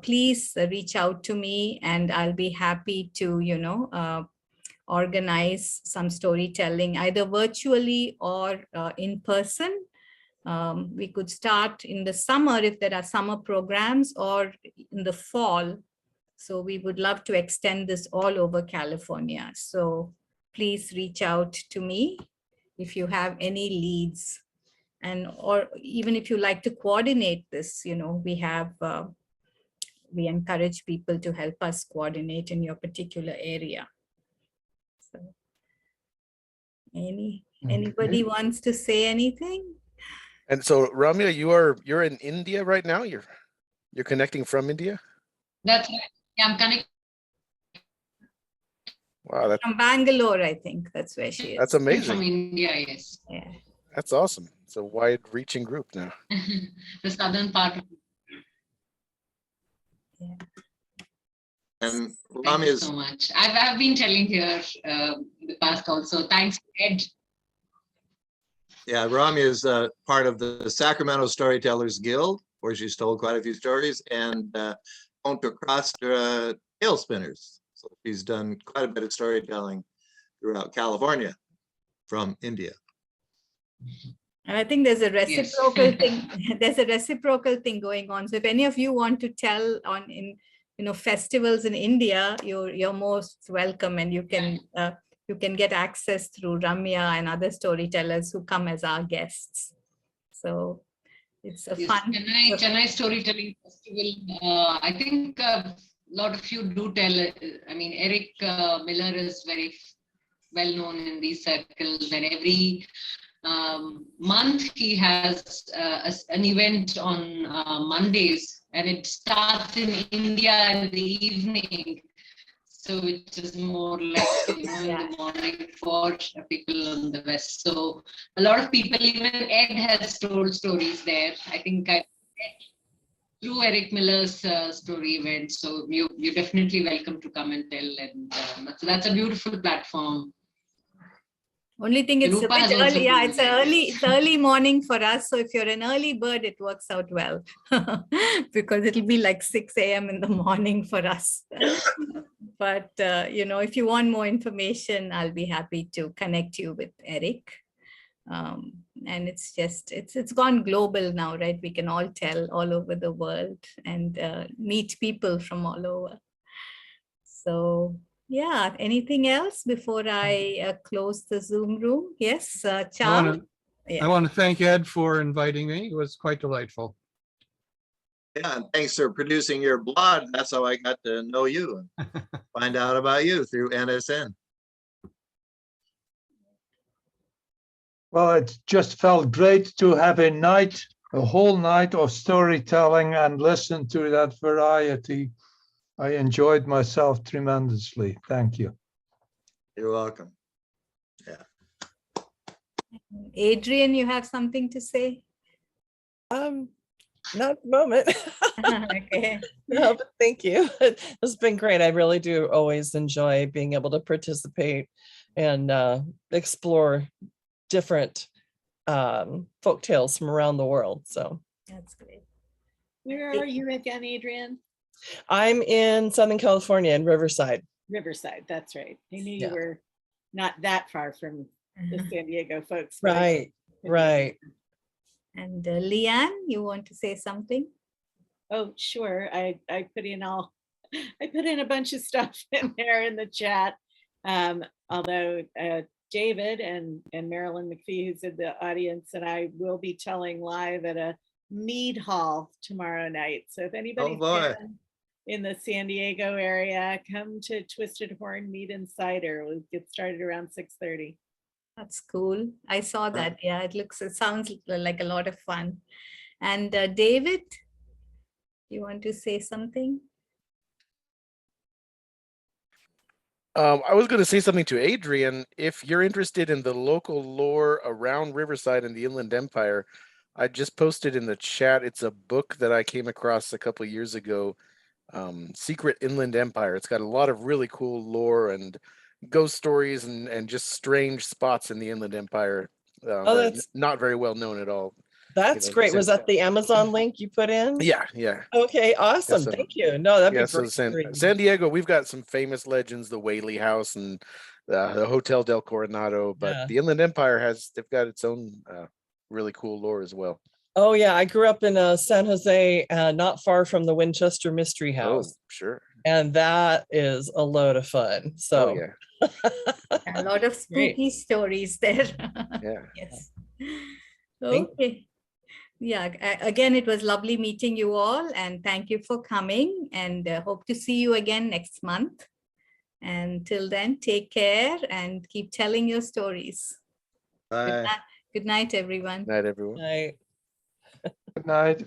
please reach out to me, and I'll be happy to, you know, organize some storytelling either virtually or in person. We could start in the summer if there are summer programs, or in the fall. So we would love to extend this all over California. So please reach out to me if you have any leads, and or even if you like to coordinate this, you know, we encourage people to help us coordinate in your particular area. So anybody wants to say anything? And so, Ramya, you're in India right now. You're connecting from India. That's right. Yeah, I'm connecting Wow, From Bangalore, I think that's where she is. that's From amazing. India, yes. Yeah. That's awesome. It's a wide-reaching group now. The southern part of And Thank Ram you is, so much. I've been telling here in the past also. Thanks, Ed. yeah, Ram is part of the Sacramento Storytellers Guild, where she's told quite a few stories, and Contra Costa Tail Spinners. So she's done quite a bit of storytelling throughout California from India. And I think there's a Yes. reciprocal thing. There's a reciprocal thing going on. So if any of you want to tell on in festivals in India, you're most welcome, and you can get access through Ramya and other storytellers who come as our guests. So it's a Yes, fun. Chennai Storytelling Festival. I think a lot of you do tell. I mean, Eric Miller is very well known in these circles, and every month he has an event on Mondays, and it starts in India in the evening. So it is more like in the morning for people on the west. So a lot of people, even Ed has told stories there. I think I through Eric Miller's story event. So you're definitely welcome to come and tell. And that's a beautiful platform. Only thing it's a Rupa has bit also early. Yeah, told it's me early. this. It's early morning for us. So if you're an early bird, it works out well because it'll be like 6 a.m. in the morning for us. But if you want more information, I'll be happy to connect you with Eric. And it's gone global now, right? We can all tell all over the world and meet people from all over. So yeah, anything else before I close the Zoom room? Yes, Charles? I want to thank Ed for inviting me. It was quite delightful. Yeah, and thanks for producing your blog. That's how I got to know you and find out about you through NSN. Well, it just felt great to have a whole night of storytelling and listen to that variety. I enjoyed myself tremendously. Thank you. You're welcome. Yeah. Adrian, you have something to say? Not at the moment. Okay. No, but thank you. It's been great. I really do always enjoy being able to participate and explore different folk tales from around the world. So That's great. Where are you again, Adrian? I'm in Southern California in Riverside. Riverside, that's right. I knew Yeah. you were not that far from the San Diego folks. but I Right, couldn't right. And Leanne, you want to say something? Oh, sure. I put in a bunch of stuff in there in the chat. Although David and Marilyn McPhee, who's in the audience, and I will be telling live at a mead hall tomorrow night. So if anybody's in the San Diego area, come to Twisted Horn Mead and Cider. We'll get started around 6:30. That's cool. I saw that. Yeah, it sounds like a lot of fun. And David, you want to say something? I was going to say something to Adrian. If you're interested in the local lore around Riverside and the Inland Empire, I just posted in the chat. It's a book that I came across a couple of years ago, Secret Inland Empire. It's got a lot of really cool lore and ghost stories and just strange spots in the Inland Empire. That's not very well known at all. That's great. Was that the Amazon link you put in? Yeah. Okay, awesome. Thank you. No, that'd be great. So San Diego, we've got some famous legends, the Whaley House and the Hotel del Coronado, but the Inland Empire they've got its own really cool lore as well. Oh yeah, I grew up in San Jose, not far from the Winchester Mystery House. Oh, sure. And that is a load of fun. So a lot of spooky stories there. Yeah. Yes. Okay. Yeah, again, it was lovely meeting you all, and thank you for coming, and hope to see you again next month. And till then, take care and keep telling your stories. Bye. Good night, everyone. Night, everyone. Night. Good night.